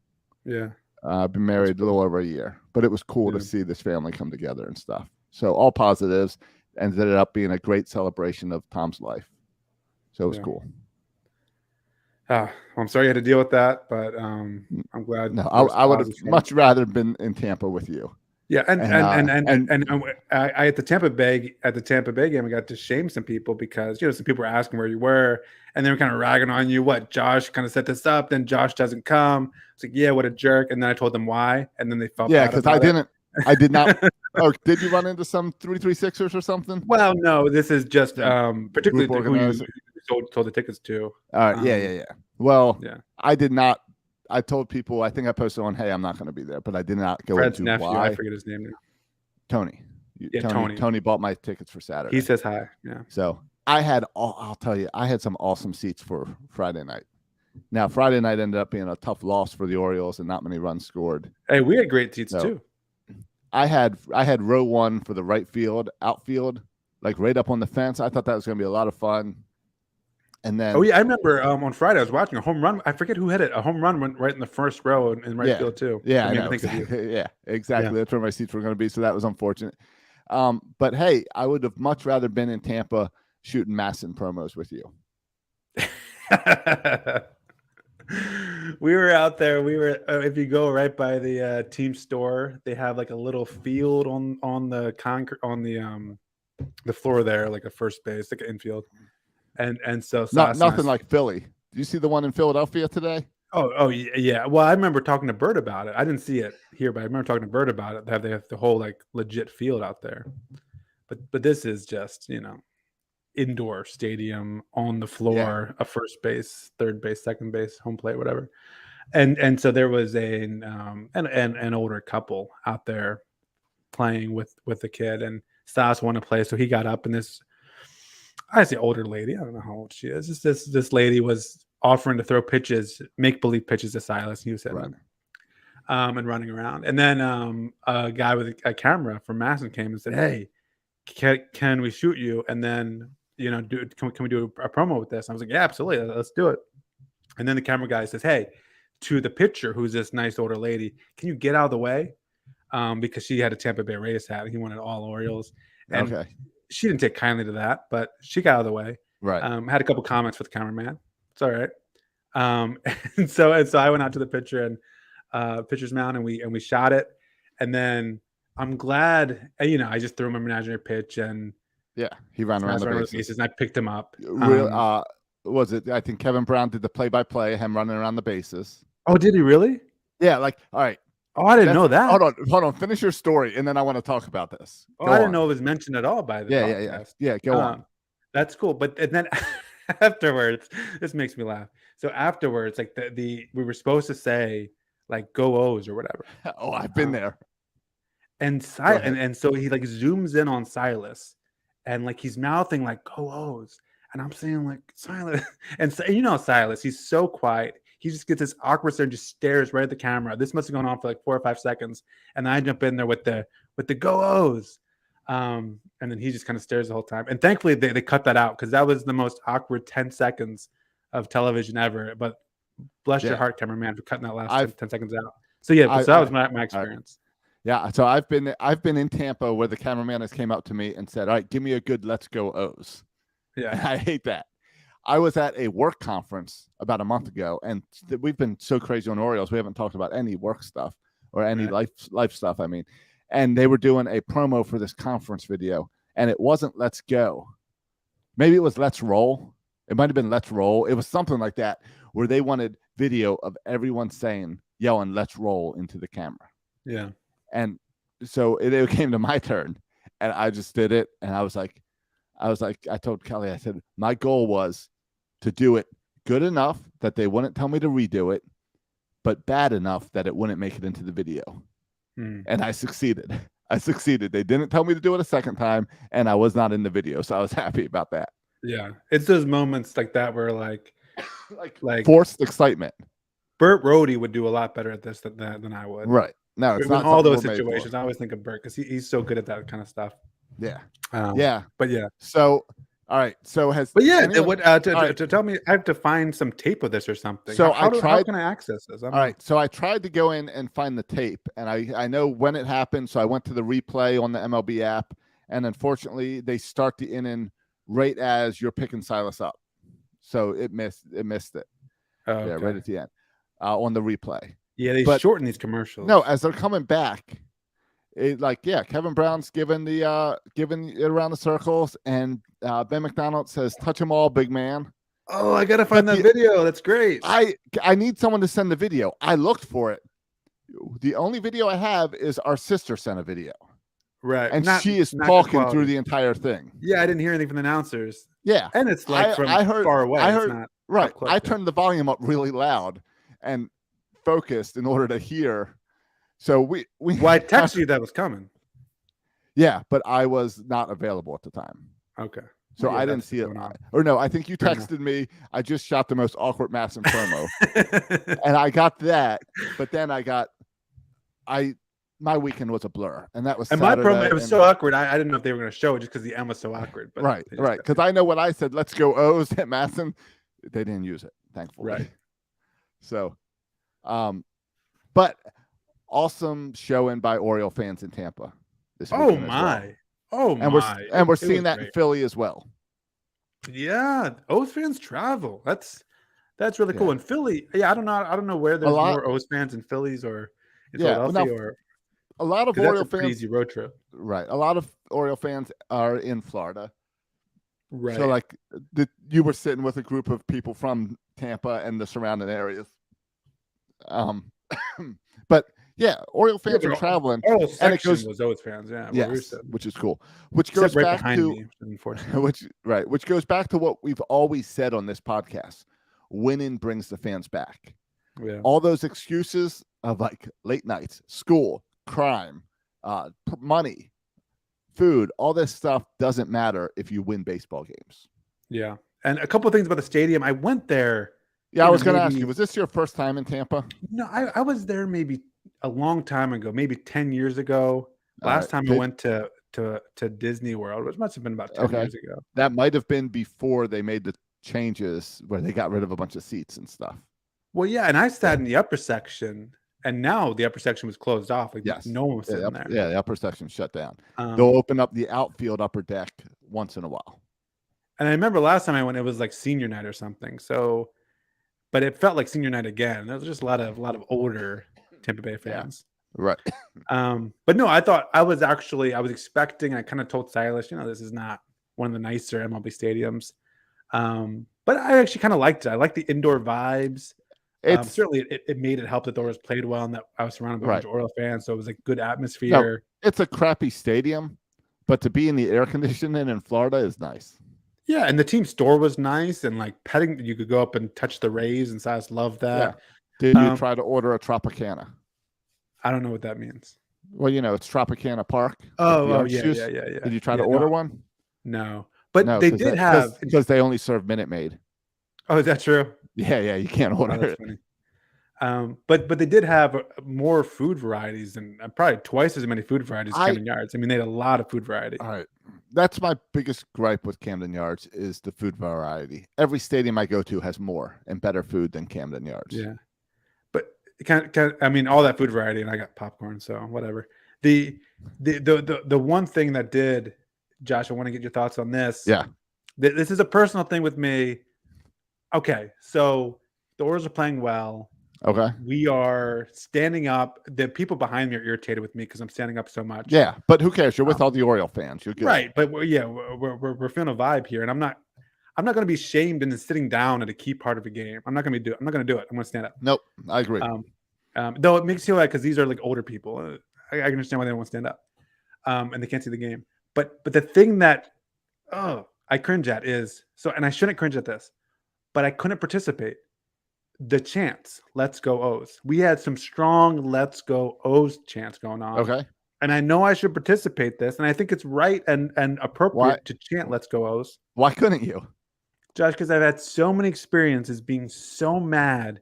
Yeah. I've been married a little over a year, but it was cool to see this family come together and stuff. So all positives, ended up being a great celebration of Tom's life. So it was cool. Well, I'm sorry you had to deal with that, but I'm glad. No, I would have much rather been in Tampa with you. Yeah, and I at the Tampa Bay game, I got to shame some people because some people were asking where you were, and they were kind of ragging on you. What Josh kind of set this up, then Josh doesn't come. It's like, yeah, what a jerk. And then I told them why, and then they felt because I did not. Oh, did you run into some 336ers or something? Well, no, this is just particularly who you sold the tickets to. Yeah. Well, I did not. I told people, I think I posted on, hey, I'm not going to be there, but I did not go Fred's into nephew, why. I forget his name now. Tony. Tony bought my tickets for Saturday. He says hi. Yeah. So I'll tell you, I had some awesome seats for Friday night. Now, Friday night ended up being a tough loss for the Orioles and not many runs scored. Hey, we had great seats So, too. I had row 1 for the right field, outfield, like right up on the fence. I thought that was going to be a lot of fun. And then, Oh yeah, I remember on Friday I was watching a home run. I forget who hit it. A home run went right in the first row in right field too. Yeah, It I made know. me think of you. Yeah, exactly. Yeah. That's where my seats were going to be. So that was unfortunate. But hey, I would have much rather been in Tampa shooting Masson promos with you. We were out there. We were if you go right by the team store, they have like a little field on the concrete on the floor there, like a first base, like an infield. And so Nothing like Philly. Did you see the one in Philadelphia today? Oh yeah. Well, I remember talking to Bert about it. I didn't see it here, but I remember talking to Bert about it. They have the whole like legit field out there. But this is just, indoor stadium on the floor, a first base, third base, second base, home plate, whatever. And so there was an older couple out there playing with the kid, and Stas wanted to play, so he got up, and I say older lady, I don't know how old she is. This lady was offering to throw pitches, make believe pitches to Silas. He was hitting them, and running around. And then a guy with a camera from Masson came and said, "Hey, can we shoot you? And then can we do a promo with this?" And I was like, "Yeah, absolutely, let's do it." And then the camera guy says, "Hey, to the pitcher, who's this nice older lady, can you get out of the way?" Because she had a Tampa Bay Rays hat. He wanted all Orioles. And she didn't take kindly to that, but she got out of the way. Right. Had a couple comments with the cameraman. It's all right. And so I went out to the pitcher and pitcher's mound, and we shot it. And then I'm glad, I just threw him an imaginary pitch, and he ran around the bases. And I picked him up. Was it? I think Kevin Brown did the play-by-play, him running around the bases. Oh, did he really? Yeah. Like, all right. Oh, I didn't know that. Hold on. Finish your story, and then I want to talk about this. I didn't know it was mentioned at all by the podcast. Yeah. Go on. That's cool. But and then afterwards, this makes me laugh. So afterwards, like we were supposed to say like "Go O's" or whatever. Oh, I've been there. And so he like zooms in on Silas, and like he's mouthing like "Go O's," and I'm saying like Silas, and so Silas, he's so quiet. He just gets this awkward stare and just stares right at the camera. This must have gone on for like 4 or 5 seconds, and I jump in there with the "Go O's," and then he just kind of stares the whole time. And thankfully they cut that out, because that was the most awkward 10 seconds of television ever. But bless your heart, cameraman, for cutting that last 10 seconds out. So so that was my experience. Yeah, so I've been in Tampa where the cameraman has came up to me and said, "All right, give me a good let's go O's." Yeah, and I hate that. I was at a work conference about a month ago, and we've been so crazy on Orioles, we haven't talked about any work stuff or any life stuff. I mean, and they were doing a promo for this conference video, and it wasn't "Let's Go." Maybe it was "Let's Roll." It might have been "Let's Roll." It was something like that, where they wanted video of everyone yelling "Let's roll" into the camera. Yeah. And so it came to my turn, and I just did it. And I was like, I told Kelly, I said, my goal was to do it good enough that they wouldn't tell me to redo it, but bad enough that it wouldn't make it into the video. And I succeeded. They didn't tell me to do it a second time, and I was not in the video. So I was happy about that. Yeah. It's those moments like that where like forced excitement. Burt Rohde would do a lot better at this than I would. Right. No, it's not all those situations. I always think of Burt because he's so good at that kind of stuff. Yeah. Yeah. But yeah. So, all right. So to tell me, I have to find some tape of this or something. So how can I access this? All right. So I tried to go in and find the tape, and I know when it happened. So I went to the replay on the MLB app, and unfortunately, they start the inning right as you're picking Silas up. So it missed it. Oh, okay. Yeah, right at the end on the replay. Yeah, they shorten these commercials. No, as they're coming back, Kevin Brown's giving it around the circles, and Ben McDonald says, "Touch them all, big man." Oh, I gotta find that video. That's great. I need someone to send the video. I looked for it. The only video I have is our sister sent a video. Right. And she is talking through the entire thing. Yeah, I didn't hear anything from the announcers. Yeah. And it's like far away. I turned the volume up really loud and focused in order to hear. So we I texted you that was coming. Yeah, but I was not available at the time. Okay. So Yeah, I didn't that's see it. going on. Or no, I think you Fair enough. texted me. I just shot the most awkward Mass in promo, and I got that. But then my weekend was a blur, and that was And my promo, Saturday. it was so awkward. I didn't know if they were going to show it just because the M was so awkward. But right, they just right. Because I know when I said "Let's go O's" at Masson, they didn't use it, thankfully. Right. So, but awesome showing by Oriole fans in Tampa this Oh weekend as well. my. Oh And my. we're It seeing was that in great. Philly as well. Yeah, O's fans travel. That's really cool. Yeah. In Philly, yeah, I don't know where there's lot- more O's fans in Phillies or in Yeah, Philadelphia now, or A lot of 'cause that's Oriole a pretty fans, easy road trip. right? A lot of Oriole fans are in Florida. Right. So like you were sitting with a group of people from Tampa and the surrounding areas. But yeah, Oriole fans Yeah, are traveling, Our whole and it section goes was O's fans, yeah. where we were yes, sitting. which is cool. Which Except goes right back behind to me, unfortunately. which goes back to what we've always said on this podcast: winning brings the fans back. Yeah. All those excuses of like late nights, school, crime, money, food, all this stuff doesn't matter if you win baseball games. Yeah. And a couple of things about the stadium. I went there. Yeah, I was going to maybe- ask you, was this your first time in Tampa? No, I was there maybe a long time ago, maybe 10 years ago. All Last right. time I went to Disney World, which must have been about 10 Okay. years ago. That might have been before they made the changes where they got rid of a bunch of seats and stuff. Well, yeah, and I sat in the upper section, and now the upper section was closed off. Like Yes. no one was sitting there. Yeah, the upper section shut down. Um, They'll open up the outfield upper deck once in a while. and I remember last time I went, it was like senior night or something. So, but it felt like senior night again. There was just a lot of older Tampa Bay fans. Right. But no, I was expecting. I kind of told Silas, this is not one of the nicer MLB stadiums. But I actually kind of liked it. I liked the indoor vibes. Certainly, it made it help that the Orioles played well and that I was surrounded by a bunch of Oriole fans, so it was like good atmosphere. It's a crappy stadium, but to be in the air conditioning in Florida is nice. Yeah, and the team store was nice, and like petting, you could go up and touch the Rays, and Silas loved that. Yeah. Did you try to order a Tropicana? I don't know what that means. Well, it's Tropicana Park. Oh, yeah. Did you try to order one? No, but they did have because they only serve Minute Maid. Oh, is that true? Yeah, you can't order it. Funny. But they did have more food varieties and probably twice as many food varieties as Camden Yards. I mean, they had a lot of food variety. All right. That's my biggest gripe with Camden Yards is the food variety. Every stadium I go to has more and better food than Camden Yards. Yeah. But I mean, all that food variety, and I got popcorn, so whatever. The one thing that did, Josh, I want to get your thoughts on this. Yeah. This is a personal thing with me. Okay, so the Orioles are playing well. Okay. We are standing up. The people behind me are irritated with me because I'm standing up so much. Yeah, but who cares? You're with all the Oriole fans. You're good. Right, but we're feeling a vibe here, and I'm not going to be shamed into sitting down at a key part of a game. I'm not going to do it. I'm going to stand up. Nope, I agree. Though it makes you like because these are like older people. I understand why they won't stand up, and they can't see the game. But the thing that I cringe at is and I shouldn't cringe at this, but I couldn't participate. The chants, "Let's go O's." We had some strong "Let's go O's" chants going on. Okay. And I know I should participate this, and I think it's right and appropriate to chant "Let's go O's." Why couldn't you, Josh? Because I've had so many experiences being so mad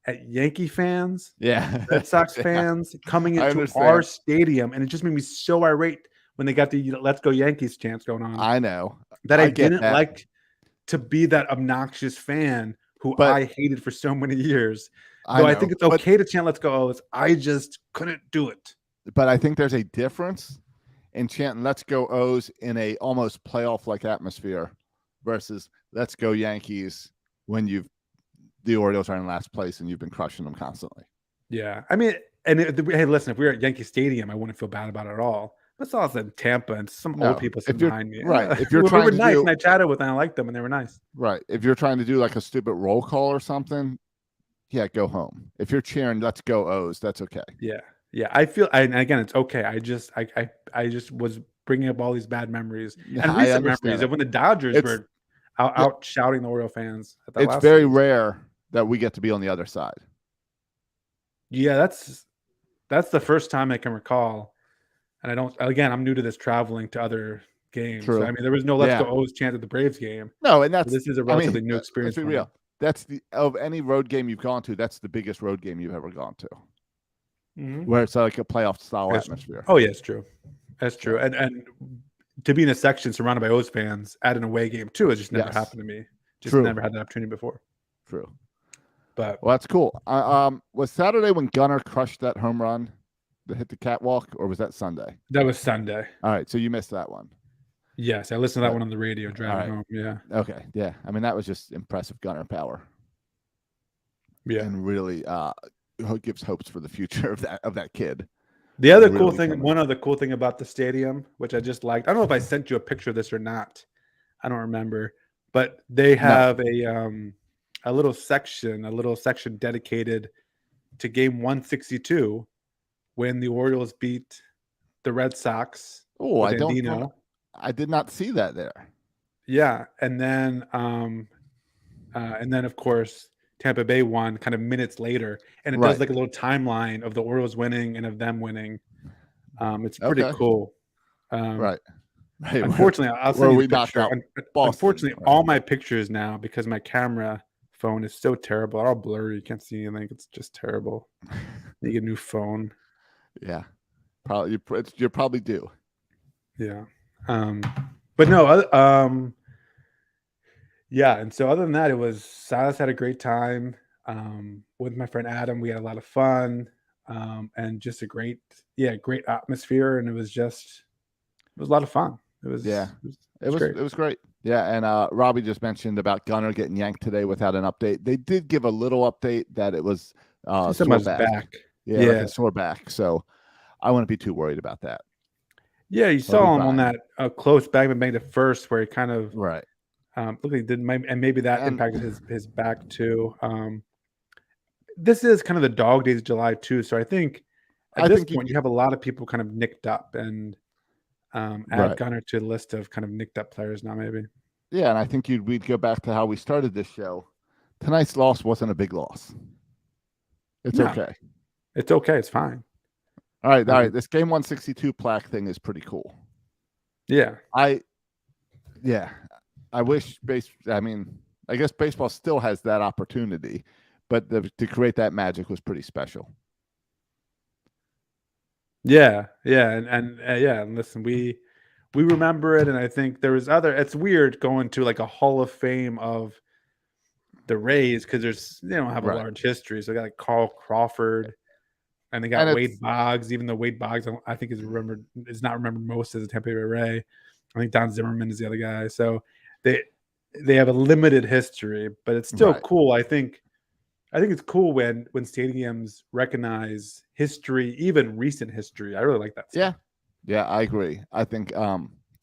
at Yankee fans, Red Sox fans coming into our stadium, and it just made me so irate when they got the "Let's go Yankees" chants going on. I know that I didn't like to be that obnoxious fan who I hated for so many years. I think it's okay to chant "Let's go O's." I just couldn't do it. But I think there's a difference in chanting "Let's go O's" in a almost playoff-like atmosphere versus "Let's go Yankees" when the Orioles are in last place and you've been crushing them constantly. Yeah, I mean, hey, listen, if we were at Yankee Stadium, I wouldn't feel bad about it at all. But it's also in Tampa and some old people sitting behind me. Right. If you're we trying were to nice and I chatted with them, I liked them and they were nice. Right. If you're trying to do like a stupid roll call or something, yeah, go home. If you're cheering "Let's go O's," that's okay. Yeah. Yeah. I feel, and again, it's okay. I just was bringing up all these bad memories and recent memories of when the Dodgers were out shouting the Oriole fans. It's very rare that we get to be on the other side. Yeah. That's the first time I can recall. And I'm new to this traveling to other game. True. So, I mean, there was no let's Yeah. go O's chant at the Braves game. No, and that's This is a I mean, relatively new experience. Let's be for real. him. That's of any road game you've gone to, that's the biggest road game you've ever gone to, Mhm. where it's like a playoff style That's- atmosphere. Oh yeah, it's true. That's true. And to be in a section surrounded by O's fans at an away game too has just never Yes. happened to me. Just True. never had that opportunity before. True. But Well, that's cool. Was Saturday when Gunnar crushed that home run that hit the catwalk, or was that Sunday? that was Sunday. All right, so you missed that one. Yes, I listened to that Right. one on the radio driving right. home. Yeah. Okay, yeah. I mean, that was just impressive Gunnar power, Yeah. and really gives hopes for the future of that kid. The other really cool thing, coming. one other cool thing about the stadium, which I just liked, I don't know if I sent you a picture of this or not. I don't remember, but they have a little section dedicated to game 162 when the Orioles beat the Red Sox. Oh, with I don't. Andino. I did not see that there. Yeah, and then of course Tampa Bay won kind of minutes later, and it Right. does like a little timeline of the Orioles winning and of them winning. It's pretty Okay. cool. Right. Unfortunately, I'll where send you we the knocked picture. out Boston, Unfortunately, right. all my pictures now, because my camera phone is so terrible, they're all blurry. You can't see anything. It's just terrible. You get a new phone. Yeah. Probably you're probably due. Yeah. But no, yeah. And so other than that, Silas had a great time with my friend Adam. We had a lot of fun and just a great atmosphere. And it was a lot of fun. It was great. It was great. Yeah, and Robbie just mentioned about Gunnar getting yanked today without an update. They did give a little update that it was Somebody's sore back. Yeah, like a sore back. So I wouldn't be too worried about that. Yeah, you be saw him on fine. that close Bagman bank at first, where he kind of Right. looked like he did, and maybe that And- impacted his back too. This is kind of the dog days of July too, so I think at this point you have a lot of people kind of nicked up, and add Right. Gunnar to the list of kind of nicked up players now, maybe. Yeah, and I think we'd go back to how we started this show. Tonight's loss wasn't a big loss. It's No. okay. It's okay. It's fine. All right. This game 162 plaque thing is pretty cool. Yeah. I wish I guess baseball still has that opportunity, but to create that magic was pretty special. Yeah. Yeah. And listen, we remember it, and I think there was it's weird going to like a Hall of Fame of the Rays because they don't have a Right. large history. So they got like Carl Crawford, and they got And Wade Boggs, even though Wade Boggs I think is not remembered most as a Tampa Bay Ray. I think Don Zimmerman is the other guy. So they have a limited history, but it's still Right. cool. I think it's cool when stadiums recognize history, even recent history. I really like that stuff. Yeah, I agree. I think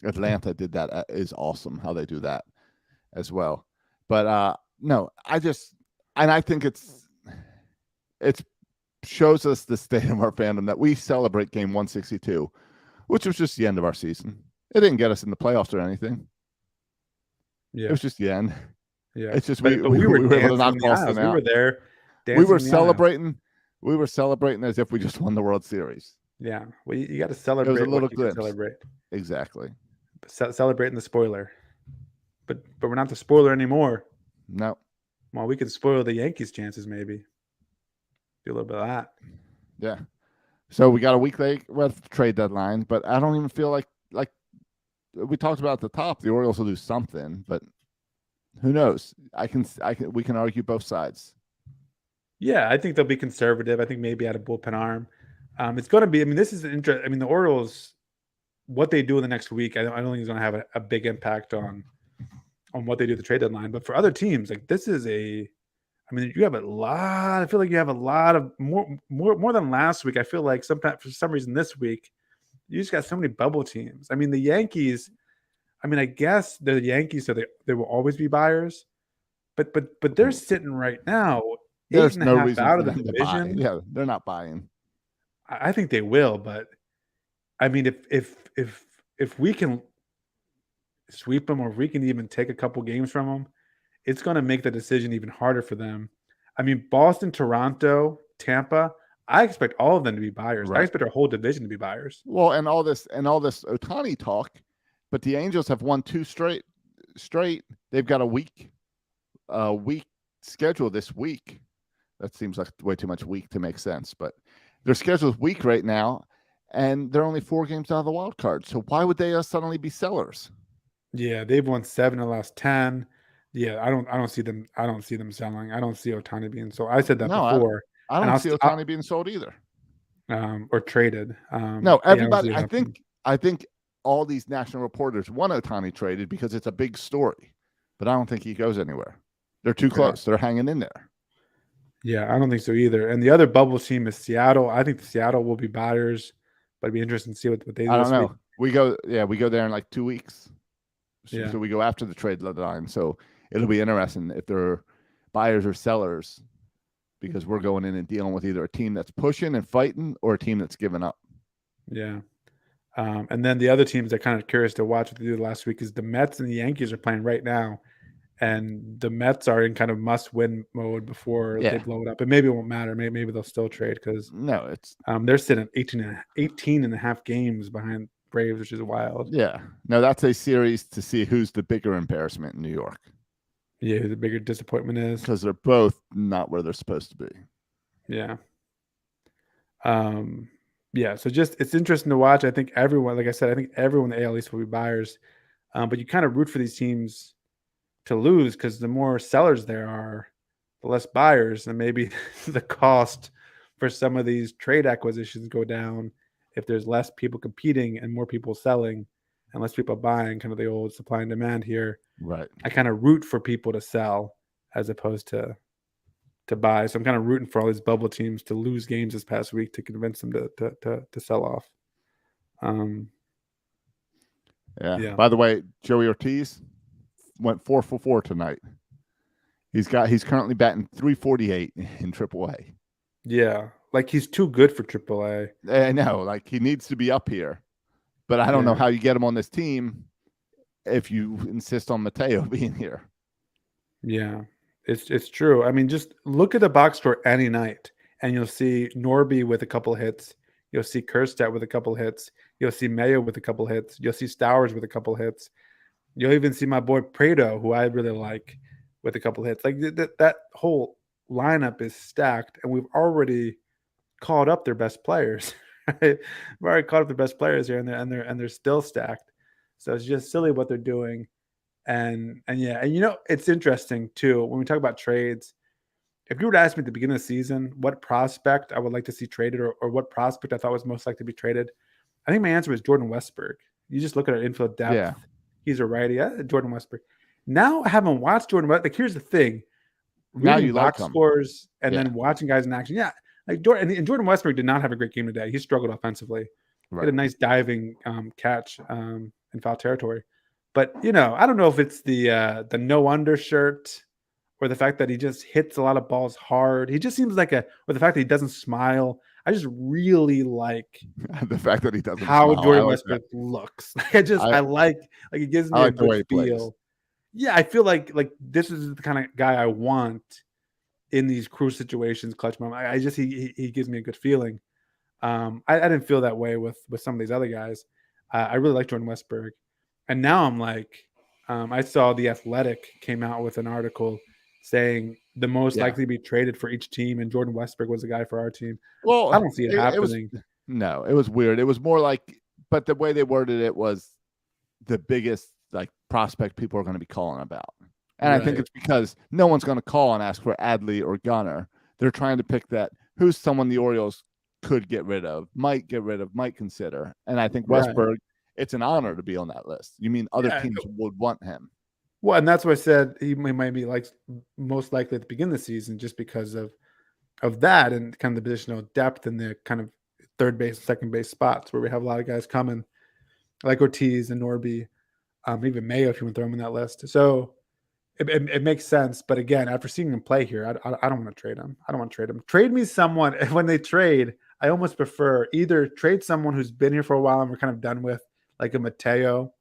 Atlanta did that. Is awesome how they do that as well. But no, I think it shows us the state of our fandom that we celebrate game 162, which was just the end of our season. It didn't get us in the playoffs or anything. Yeah. It was just the end. Yeah. It's just But we were able to knock dancing in the Boston aisles. out. We were there. We dancing were in the aisles. celebrating. We were celebrating as if we just won the World Series. Yeah. Well, you got to celebrate. little what you can glimpse. celebrate. Exactly. Celebrating the spoiler. But we're not the spoiler anymore. No. Well, we could spoil the Yankees' chances, maybe. Do a little bit of that. Yeah. So we got a week late with the trade deadline, but I don't even feel like we talked about at the top, the Orioles will do something, but who knows? We can argue both sides. Yeah, I think they'll be conservative. I think maybe add a bullpen arm. It's going to be. I mean, this is an interest. I mean, the Orioles, what they do in the next week, I don't think it's going to have a big impact on what they do at the trade deadline. But for other teams, like this is I mean, you have a lot. I feel like you have a lot of more than last week. I feel like sometimes for some reason this week, you just got so many bubble teams. I mean, the Yankees. I mean, I guess the Yankees, so they will always be buyers, but they're sitting right now. There's 8.5 no reason out for of the them to buy. division. Yeah, they're not buying. I think they will, but I mean, if we can sweep them, or if we can even take a couple games from them, it's going to make the decision even harder for them. I mean, Boston, Toronto, Tampa. I expect all of them to be buyers. Right. I expect our whole division to be buyers. Well, and all this Ohtani talk, but the Angels have won 2 straight. They've got a week schedule this week. That seems like way too much week to make sense, but their schedule's weak right now, and they're only 4 games out of the wild card. So why would they suddenly be sellers? Yeah, they've won 7 of the last 10. Yeah, I don't see them. I don't see them selling. I don't see Ohtani being sold. I said that No, before. I don't see Ohtani being sold either. Or traded. No, everybody. I think all these national reporters want Ohtani traded because it's a big story, but I don't think he goes anywhere. They're too close. They're hanging in there. Yeah, I don't think so either. And the other bubble team is Seattle. I think Seattle will be buyers, but it'd be interesting to see what they do. I don't know. We go there in like 2 weeks. Yeah. So we go after the trade deadline. So it'll be interesting if they're buyers or sellers, because we're going in and dealing with either a team that's pushing and fighting or a team that's giving up. Yeah. And then the other teams that kind of curious to watch what they did last week is the Mets and the Yankees are playing right now. And the Mets are in kind of must-win mode before they blow it up. And maybe it won't matter. Maybe they'll still trade because they're sitting 18 and a half games behind Braves, which is wild. Yeah. No, that's a series to see who's the bigger embarrassment in New York. Yeah, who the bigger disappointment is. Because they're both not where they're supposed to be. Yeah. Yeah, so it's interesting to watch. I think everyone, like I said, in the AL East will be buyers. But you kind of root for these teams to lose because the more sellers there are, the less buyers, and maybe the cost for some of these trade acquisitions go down if there's less people competing and more people selling and less people buying, kind of the old supply and demand here. Right. I kind of root for people to sell as opposed to buy. So I'm kind of rooting for all these bubble teams to lose games this past week to convince them to sell off. Yeah. By the way, Joey Ortiz went 4 for 4 tonight. He's currently batting .348 in AAA. Yeah, like he's too good for AAA. I know, like he needs to be up here, but I don't know how you get him on this team if you insist on Mateo being here. Yeah, it's true. I mean, just look at the box score any night, and you'll see Norby with a couple hits. You'll see Kjerstad with a couple hits. You'll see Mayo with a couple hits. You'll see Stowers with a couple hits. You'll even see my boy Prado, who I really like, with a couple hits. Like that whole lineup is stacked, and we've already called up their best players. Right? We've already called up their best players here, and they're still stacked. So it's just silly what they're doing. And it's interesting too when we talk about trades. If you were to ask me at the beginning of the season what prospect I would like to see traded or what prospect I thought was most likely to be traded, I think my answer was Jordan Westburg. You just look at our infield depth. Yeah. He's a righty. Jordan Westburg. Now I haven't watched Jordan Westburg. Like, here's the thing. Now you box like him. scores and then watching guys in action. Yeah. Like Jordan Westburg did not have a great game today. He struggled offensively. Right. He had a nice diving catch in foul territory. But, I don't know if it's the no undershirt or the fact that he just hits a lot of balls hard. He just seems like or the fact that he doesn't smile. I just really like the fact that he doesn't how smile. Jordan Westbrook looks. I like it gives me a good feel. Yeah, I feel like this is the kind of guy I want in these crucial situations, clutch moment. He gives me a good feeling. I didn't feel that way with some of these other guys. I really like Jordan Westburg. And now I'm like, I saw The Athletic came out with an article saying the most likely to be traded for each team, and Jordan Westburg was the guy for our team. Well, I don't see it happening. It was weird. It was more like, but the way they worded it was the biggest prospect people are going to be calling about. And I think it's because no one's going to call and ask for Adley or Gunnar. They're trying to pick who's someone the Orioles could get rid of, might consider. And I think Westburg, it's an honor to be on that list. You mean other teams would want him? Well, and that's why I said he might be most likely at the beginning of the season just because of that and kind of the positional depth and the kind of third base, second base spots where we have a lot of guys coming, like Ortiz and Norby, even Mayo if you want to throw him in that list. So it makes sense. But again, after seeing him play here, I don't want to trade him. I don't want to trade him. Trade me someone. When they trade, I almost prefer either trade someone who's been here for a while and we're kind of done with, like a Mateo,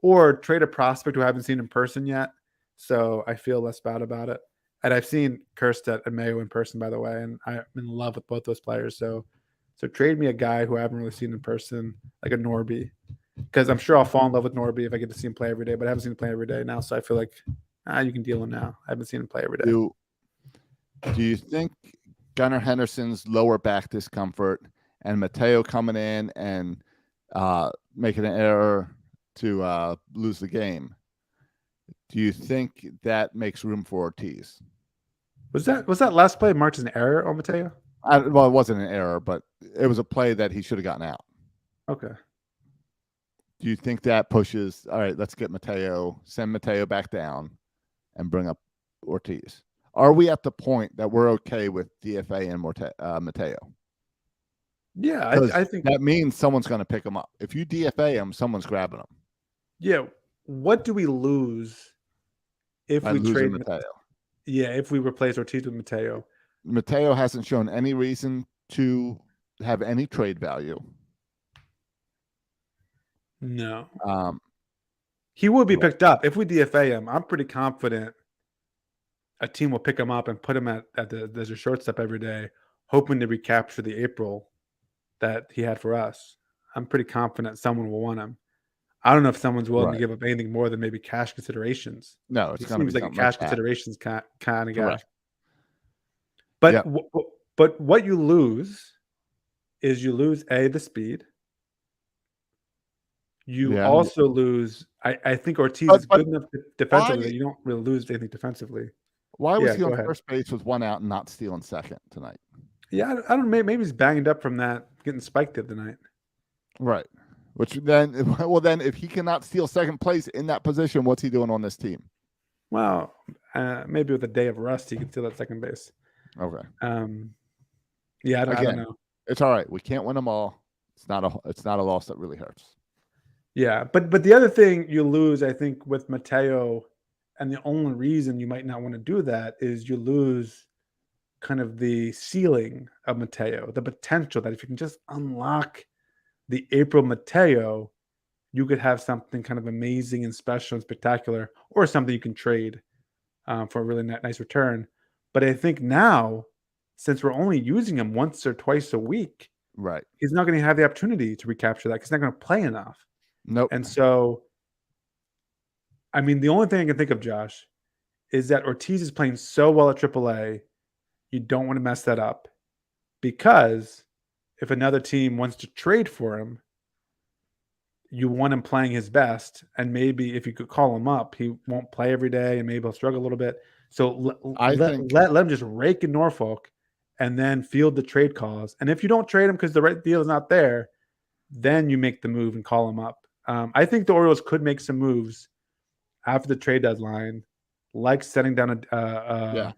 or trade a prospect who I haven't seen in person yet. So I feel less bad about it. And I've seen Kjerstad and Mayo in person, by the way, and I'm in love with both those players. So trade me a guy who I haven't really seen in person, like a Norby, because I'm sure I'll fall in love with Norby if I get to see him play every day. But I haven't seen him play every day now, so I feel like you can deal him now. I haven't seen him play every day. Do you think Gunnar Henderson's lower back discomfort and Mateo coming in and making an error to lose the game, do you think that makes room for Ortiz? Was that last play marked as an error on Mateo? Well, it wasn't an error, but it was a play that he should have gotten out. Okay. Do you think that pushes? All right, let's get Mateo, send Mateo back down, and bring up Ortiz. Are we at the point that we're okay with DFA and Mateo? Yeah, I think that means someone's going to pick him up. If you DFA him, someone's grabbing him. Yeah. What do we lose if we trade Mateo? Yeah, if we replace Ortiz with Mateo. Mateo hasn't shown any reason to have any trade value. No. He will be picked up. If we DFA him, I'm pretty confident a team will pick him up and put him as a shortstop every day, hoping to recapture the April that he had for us. I'm pretty confident someone will want him. I don't know if someone's willing to give up anything more than maybe cash considerations. No, it's going to be like a cash considerations kind of guy. Correct. But but what you lose is the speed. You also lose. I think Ortiz is good enough defensively that you don't really lose anything defensively. Why was he on first base with one out and not stealing second tonight? Yeah, I don't know. Maybe he's banged up from that getting spiked the other night. Right. Which then, if he cannot steal second place in that position, what's he doing on this team? Well, maybe with a day of rust, he can steal that second base. Okay. Yeah, I don't know. It's all right. We can't win them all. It's not a loss that really hurts. Yeah, but the other thing you lose, I think, with Mateo, and the only reason you might not want to do that is you lose kind of the ceiling of Mateo, the potential that if you can just unlock the April Mateo, you could have something kind of amazing and special and spectacular, or something you can trade for a really nice return. But I think now, since we're only using him once or twice a week, right, he's not going to have the opportunity to recapture that because he's not going to play enough. Nope. And so, I mean, the only thing I can think of, Josh, is that Ortiz is playing so well at AAA, you don't want to mess that up, because if another team wants to trade for him, you want him playing his best. And maybe if you could call him up, he won't play every day and maybe he'll struggle a little bit. So let him just rake in Norfolk and then field the trade calls. And if you don't trade him because the right deal is not there, then you make the move and call him up. I think the Orioles could make some moves after the trade deadline, like setting down a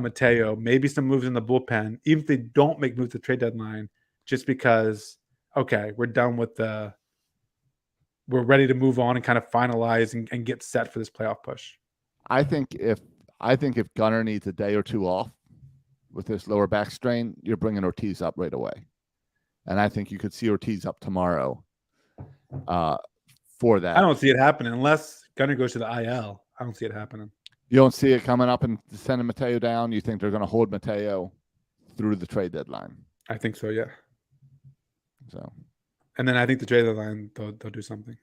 Mateo, maybe some moves in the bullpen, even if they don't make moves at the trade deadline, just because, okay, we're done with we're ready to move on and kind of finalize and get set for this playoff push. I think if Gunnar needs a day or two off with this lower back strain, you're bringing Ortiz up right away. And I think you could see Ortiz up tomorrow for that. I don't see it happening unless Gunnar goes to the IL. I don't see it happening. You don't see it coming up and sending Mateo down? You think they're going to hold Mateo through the trade deadline? I think so, yeah. So, and then I think the trade deadline, they'll do something.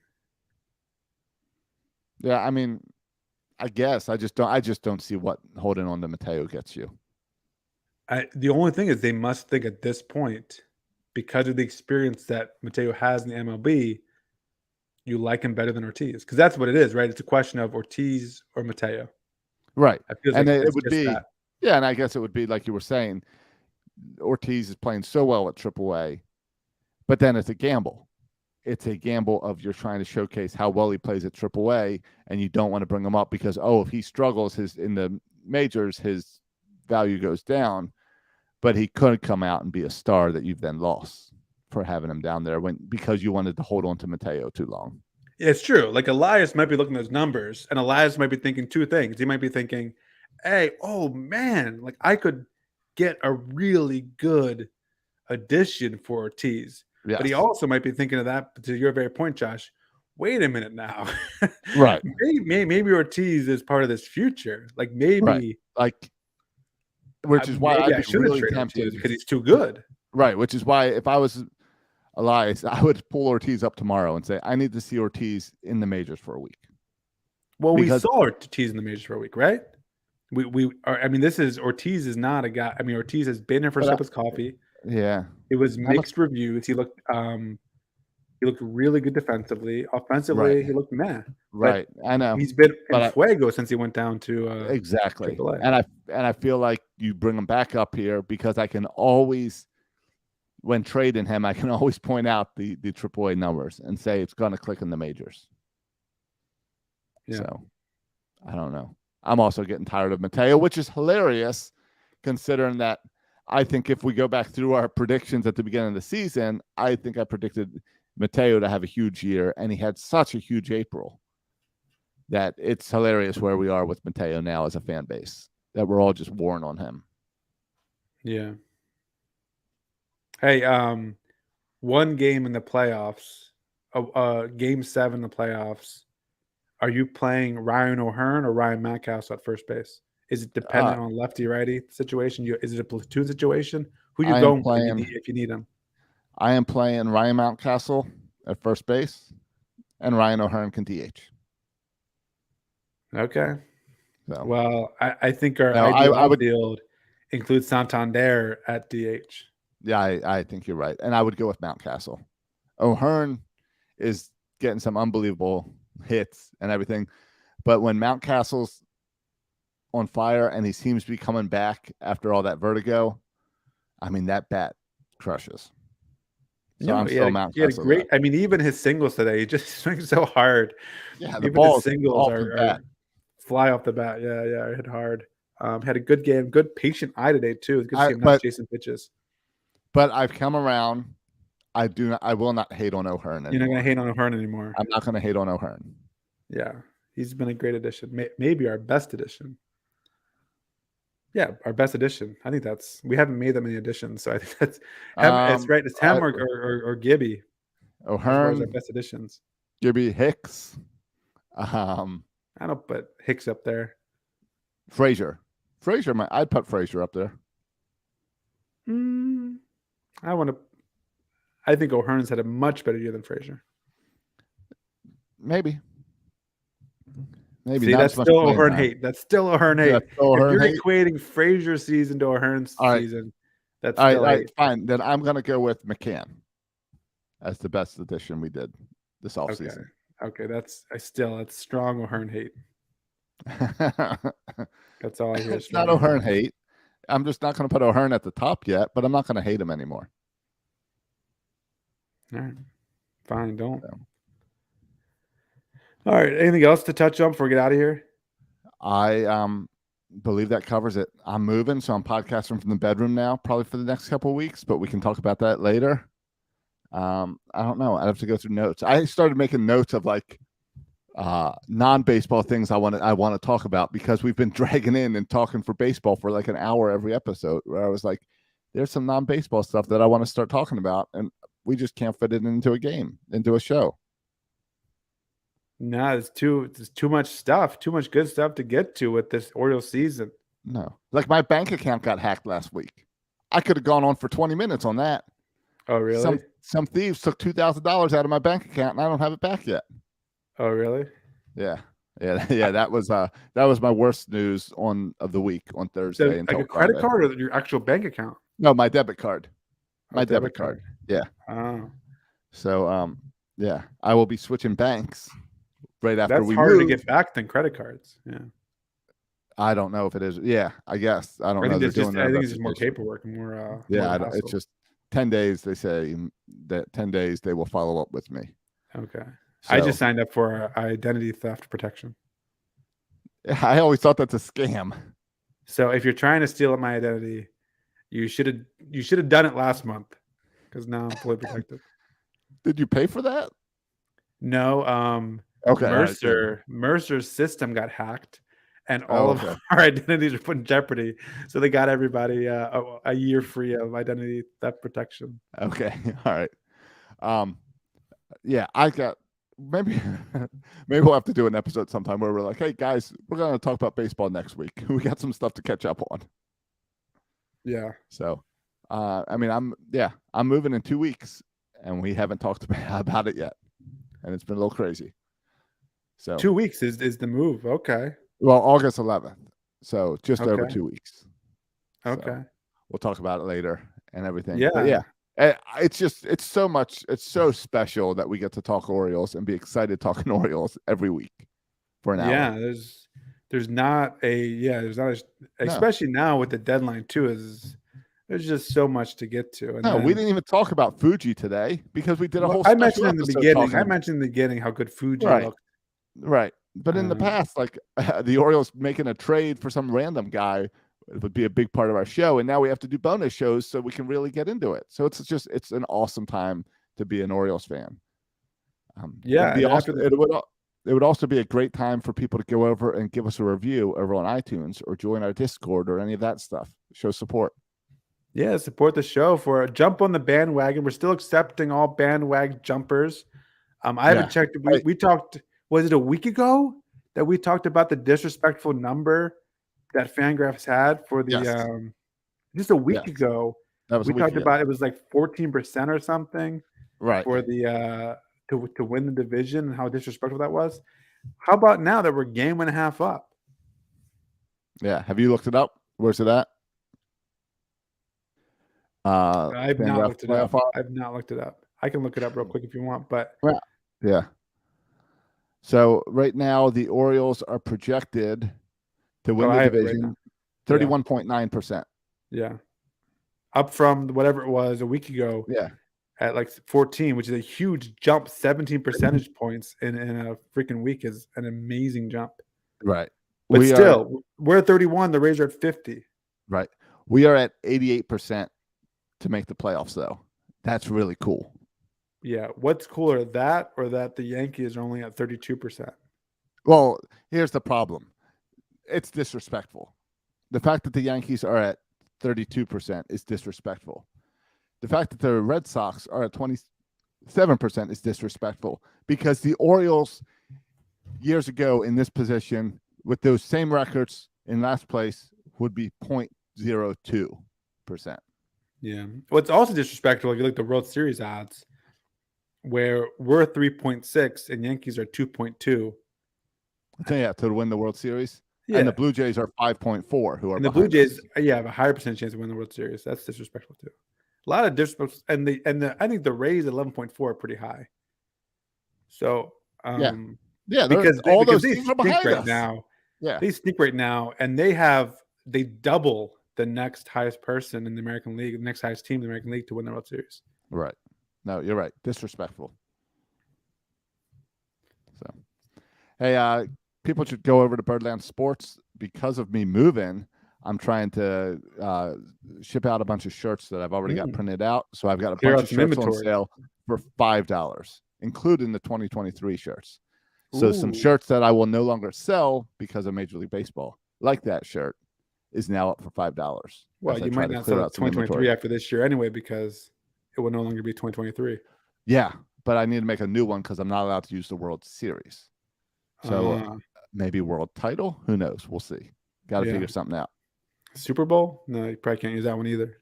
Yeah, I mean, I guess I just don't see what holding on to Mateo gets you. The only thing is they must think at this point, because of the experience that Mateo has in the MLB, you like him better than Ortiz, because that's what it is, right? It's a question of Ortiz or Mateo. Right. And it would be that. Yeah, and I guess it would be like you were saying, Ortiz is playing so well at AAA, but then it's a gamble. It's a gamble of you're trying to showcase how well he plays at AAA, and you don't want to bring him up because, if he struggles in the majors, his value goes down. But he could come out and be a star that you've then lost for having him down there because you wanted to hold on to Mateo too long. Yeah, it's true. Like Elias might be looking at those numbers, and Elias might be thinking two things. He might be thinking, hey, oh man, like I could get a really good addition for Ortiz. Yes. But he also might be thinking of that, to your very point, Josh. Wait a minute now. Right. maybe Ortiz is part of this future. Like maybe right. Which is why I'd be really tempted because he's too good. Right. Which is why if I was Elias, I would pull Ortiz up tomorrow and say, I need to see Ortiz in the majors for a week. Well, Because- we saw Ortiz in the majors for a week, right? I mean, Ortiz is not a guy. I mean, Ortiz has been here for But Sip of Coffee. Yeah. It was mixed reviews. He looked really good defensively. Offensively, Right. he looked meh. Right. I know. He's been But in Fuego since he went down to Exactly. AAA. And I feel like you bring him back up here because I can always, when trading him, I can always point out the AAA numbers and say it's going to click in the majors. Yeah. So I don't know. I'm also getting tired of Mateo, which is hilarious considering that I think if we go back through our predictions at the beginning of the season, I think I predicted Mateo to have a huge year, and he had such a huge April that it's hilarious where we are with Mateo now as a fan base, that we're all just warring on him. Yeah. Hey, one game in the playoffs, game 7 in the playoffs. Are you playing Ryan O'Hearn or Ryan Mountcastle at first base? Is it dependent on lefty righty situation? Is it a platoon situation? Who you going with if you need him? I am playing Ryan Mountcastle at first base, and Ryan O'Hearn can DH. Okay. So, Well, I think our No, ideal I would- outfield includes Santander at DH. yeah, I think you're right, and I would go with Mountcastle. O'Hearn is getting some unbelievable hits and everything, but when Mountcastle's on fire and he seems to be coming back after all that vertigo, I mean that bat crushes. So I'm still Mountcastle. He had a great. I mean, even his singles today, he just swings so hard. Yeah, the Even ball his singles are fly off the bat. Yeah, hit hard. Had a good game, good patient eye today too. It's good to see him not chasing pitches. But I've come around. I will not hate on O'Hearn anymore. You're not going to hate on O'Hearn anymore. I'm not going to hate on O'Hearn. Yeah, he's been a great addition. Maybe our best addition. Yeah, our best addition. I think we haven't made that many additions, so I think it's right. It's him or Gibby. O'Hearn, our best additions. Gibby, Hicks. I don't put Hicks up there. Frazier, I'd put Frazier up there. I think O'Hearn's had a much better year than Frazier. Maybe. See, that's still O'Hearn hate. That's still O'Hearn hate. If you're equating Frazier's season to O'Hearn's season, that's still all right, fine. Then I'm going to go with McCann as the best addition we did this offseason. Okay, that's strong O'Hearn hate. That's all I hear. It's not O'Hearn hate. I'm just not going to put O'Hearn at the top yet, but I'm not going to hate him anymore. All right, fine. Don't. So. All right. Anything else to touch on before we get out of here? I believe that covers it. I'm moving, so I'm podcasting from the bedroom now, probably for the next couple of weeks, but we can talk about that later. I don't know. I have to go through notes. I started making notes of like non-baseball things I want to talk about because we've been dragging in and talking for baseball for like an hour every episode. Where I was like, there's some non-baseball stuff that I want to start talking about, and we just can't fit it into a show. No, it's too much stuff, too much good stuff to get to with this Orioles season. No, like my bank account got hacked last week. I could have gone on for 20 minutes on that. Oh, really? Some thieves took $2,000 out of my bank account, and I don't have it back yet. Oh, really? Yeah. That was my worst news of the week on Thursday. So, like a credit card or your actual bank account? No, my debit card. My debit card. Yeah. Oh. So yeah, I will be switching banks right after That's we harder move. to get back than credit cards. Yeah. I don't know if it is. Yeah, I guess. I don't know. I think it's just more paperwork and more. It's just 10 days. They say that 10 days they will follow up with me. Okay. So, I just signed up for identity theft protection. I always thought that's a scam. So if you're trying to steal my identity, you should have done it last month because now I'm fully protected. Did you pay for that? No. Okay. Mercer's system got hacked, and all of our identities are put in jeopardy. So they got everybody a year free of identity theft protection. Okay. All right. Yeah, I got maybe we'll have to do an episode sometime where we're like, hey guys, we're gonna talk about baseball next week. We got some stuff to catch up on. Yeah. So I'm moving in 2 weeks, and we haven't talked about it yet, and it's been a little crazy. So 2 weeks is the move. Okay. well, August 11th, so just over Okay. 2 weeks. So Okay. we'll talk about it later and everything. Yeah. But it's so much. It's so special that we get to talk Orioles and be excited talking Orioles every week for an hour. Yeah, there's not especially now with the deadline too, is there's just so much to get to. And No, we then- didn't even talk about Fuji today because we did a well, whole. I special mentioned in the episode beginning. talking I about- mentioned in the beginning how good Fuji Right. looked. Right. But in the Um, past, like the Orioles making a trade for some random guy would be a big part of our show. And now we have to do bonus shows so we can really get into it. So it's an awesome time to be an Orioles fan. Yeah, it'd be and awesome. after It would also be a great time for people to go over and give us a review over on iTunes or join our Discord or any of that stuff. Show support. Yeah, support the show for jump on the bandwagon. We're still accepting all bandwagon jumpers. I haven't checked. We talked. Was it a week ago that we talked about the disrespectful number that Fangraphs had for the Yes. just a week Yes. ago? That was We a week talked ago. about it was like 14% or something Right. for the to win the division and how disrespectful that was. How about now that we're game and a half up? Yeah. Have you looked it up? Where's it at? I've not Fangraph looked it up. playoff odds? I've not looked it up. I can look it up real quick if you want, but Yeah. So right now the Orioles are projected to win I the have it right division now. 31.9%. yeah, up from whatever it was a week ago Yeah. at like 14, which is a huge jump. 17 percentage points in a freaking week is an amazing jump. Right. But We are- still, we're at 31. The Rays are at 50. right. We are at 88% to make the playoffs though. That's really cool. Yeah, what's cooler, that or that the Yankees are only at 32%? Well, here's the problem. It's disrespectful. The fact that the Yankees are at 32% is disrespectful. The fact that the Red Sox are at 27% is disrespectful because the Orioles years ago in this position with those same records in last place would be 0.02%. Yeah. What's also disrespectful, if you look at the World Series odds, where we're 3.6 and Yankees are 2.2. So yeah, to win the World Series. Yeah. And the Blue Jays are 5.4, who are And the Blue behind us. Jays, have a higher percentage chance to win the World Series. That's disrespectful too. A lot of disrespect, and I think the Rays 11.4 are pretty high. So Yeah, they're- because all those they teams are stink behind right us. now. Yeah, They stink right now, and they double the next highest person in the American League, the next highest team in the American League to win the World Series. right. No, you're right. Disrespectful. So, hey, people should go over to Birdland Sports. Because of me moving, I'm trying to ship out a bunch of shirts that I've already got printed out. So I've got a Clear bunch out of some shirts on inventory. sale for $5, including the 2023 shirts. So some Ooh. shirts that I will no longer sell because of Major League Baseball, like that shirt, is now up for $5. Well, as I you try might to not clear sell out some 2023 inventory. after this year anyway, because it will no longer be 2023. Yeah, but I need to make a new one because I'm not allowed to use the World Series. So maybe world title. Who knows? We'll see. Got to Yeah. figure something out. Super Bowl? No, you probably can't use that one either.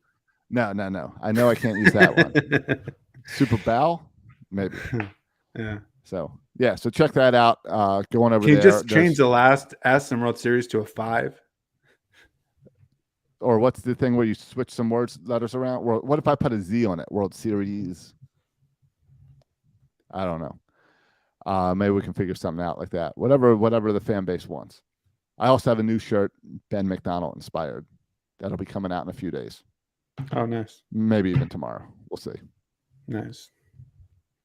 No. I know I can't use that one. Super Bowl? Maybe. Yeah. So yeah. So check that out. Go on over Can you there. just change the last S in World Series to a 5? Or what's the thing where you switch some letters around? What if I put a Z on it? World Series. I don't know. Maybe we can figure something out like that. Whatever the fan base wants. I also have a new shirt, Ben McDonald inspired. That'll be coming out in a few days. Oh, nice. Maybe even tomorrow. We'll see. Nice.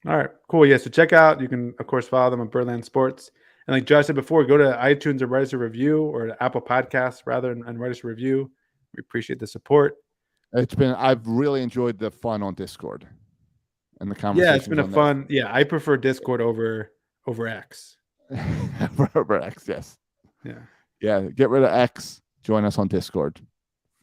All right, cool. Yeah, so check out. You can, of course, follow them on Birdland Sports. And like Josh said before, go to iTunes and write us a review, or to Apple Podcasts, rather, and write us a review. We appreciate the support. I've really enjoyed the fun on Discord and the conversation. Yeah, it's been a fun. Yeah, I prefer Discord over X. over X, yes. Yeah. Yeah, get rid of X. Join us on Discord.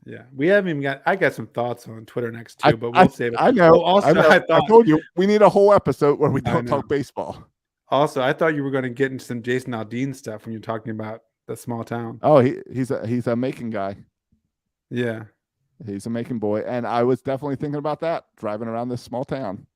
Yeah, we haven't even got. I got some thoughts on Twitter next too, but we'll I, save it. I know. Oh, also, I know. I thought. I told you we need a whole episode where we I don't know. talk baseball. Also, I thought you were going to get into some Jason Aldean stuff when you're talking about the small town. Oh, he's a Macon guy. Yeah. He's a Macon boy, and I was definitely thinking about that driving around this small town.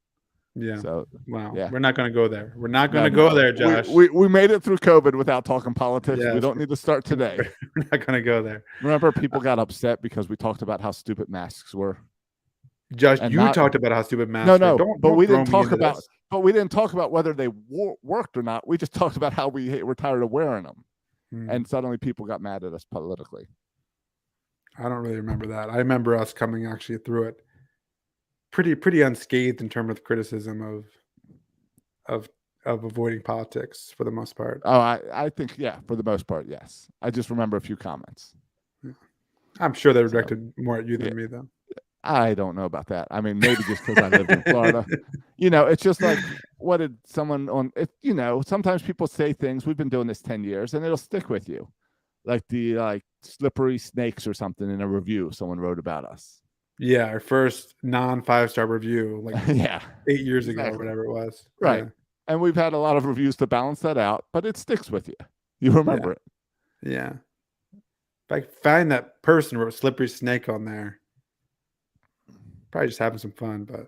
Yeah. So Wow. yeah. We're not going to go there. We're not going to go there, Josh. We made it through COVID without talking politics. Yes. We don't need to start today. We're not going to go there. Remember, people got upset because we talked about how stupid masks were. Josh, And you not- talked about how stupid masks No, were. no, but don't we throw didn't me talk into about. this. But we didn't talk about whether they worked or not. We just talked about how we're tired of wearing them, and suddenly people got mad at us politically. I don't really remember that. I remember us coming actually through it pretty unscathed in terms of criticism of avoiding politics for the most part. Oh, I think, yeah, for the most part, yes. I just remember a few comments. I'm sure they were directed more at you than me, though. I don't know about that. I mean, maybe just because I lived in Florida. It's just like, what did someone on it? Sometimes people say things. We've been doing this 10 years, and it'll stick with you, like the slippery snakes or something in a review someone wrote about us. Yeah, our first non-5-star review, like Yeah, 8 years ago, exactly. or whatever it was. Right. Yeah. And we've had a lot of reviews to balance that out, but it sticks with you. You remember it. Yeah. If I find that person who wrote slippery snake on there, probably just having some fun, but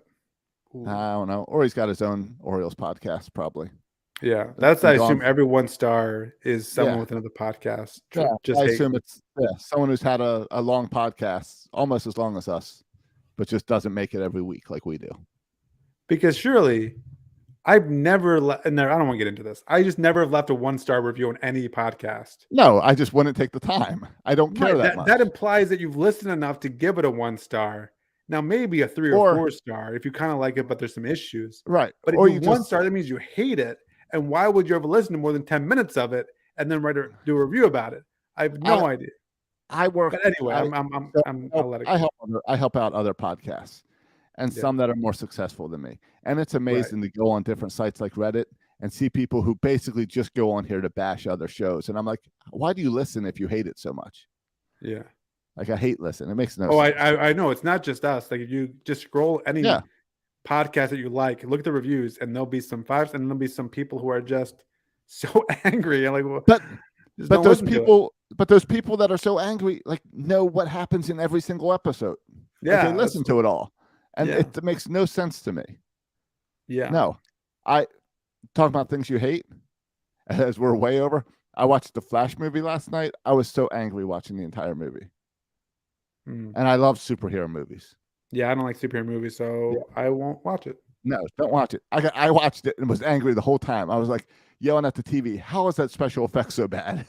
I don't know. Or he's got his own Orioles podcast, probably. yeah, that's I been assume gone. every 1-star is someone Yeah. with another podcast. Yeah, Just I hate. assume it's someone who's had a long podcast, almost as long as us, but just doesn't make it every week like we do. Because surely I've never I don't want to get into this. I just never have left a 1-star review on any podcast. No, I just wouldn't take the time. I don't care Right, that much. that implies that you've listened enough to give it a 1-star. Now maybe a 3 or 4-star if you kind of like it, but there's some issues. Right. But if Or you you 1-star, that means you hate it. And why would you ever listen to more than 10 minutes of it and then do a review about it? I have no idea. I work. But anyway, I'll let it go. I help out other podcasts, and some that are more successful than me. And it's amazing to go on different sites like Reddit and see people who basically just go on here to bash other shows. And I'm like, why do you listen if you hate it so much? Yeah. Like, I hate listen. It makes no Oh, sense. I know. It's not just us. Like if you just scroll any podcast that you like, look at the reviews, and there'll be some 5s, and there'll be some people who are just so angry. And like, well, But don't those listen to it. those people that are so angry, like, know what happens in every single episode. Yeah, Like, they listen to it all, and Yeah. it makes no sense to me. Yeah. No, I talk about things you hate. As we're way over, I watched the Flash movie last night. I was so angry watching the entire movie, and I love superhero movies. Yeah, I don't like superhero movies, so I won't watch it. No, don't watch it. I watched it and was angry the whole time. I was like yelling at the TV. How is that special effect so bad?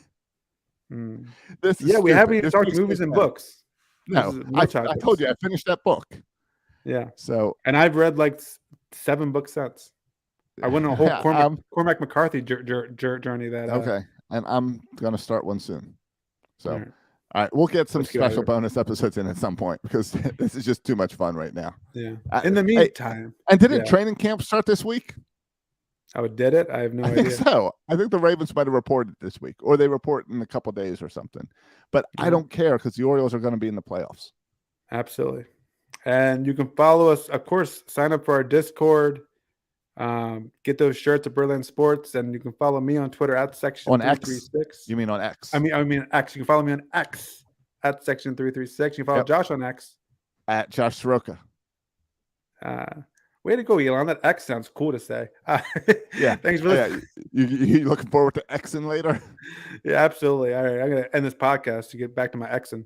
This is Yeah, we stupid. haven't even This talked makes movies no and sense. books. No, This is I topics. told you I finished that book. Yeah, So and I've read like 7 books since. I went on a whole Yeah, Cormac McCarthy journey. That okay, and I'm gonna start one soon. So, all right. all right, we'll get some Let's get out of special here. bonus episodes in at some point because this is just too much fun right now. Yeah. I- In the hey, meantime, And didn't Yeah. training camp start this week? oh, did it? I have no I think idea. so. I think the Ravens might have reported this week, or they report in a couple days or something. But I Yeah. don't care because the Orioles are going to be in the playoffs. Absolutely. And you can follow us, of course, sign up for our Discord. Get those shirts at Berlin Sports, and you can follow me on Twitter at section On X? 336. You mean on X? I mean X. You can follow me on X at section 336. You can follow Yep. Josh on X. At Josh Soroka. Way to go, Elon. That X sounds cool to say. Yeah. Thanks for Yeah, listening. you looking forward to Xing later? Yeah, absolutely. All right, I'm gonna end this podcast to get back to my Xing.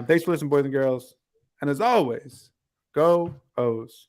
Thanks for listening, boys and girls. And as always, go O's.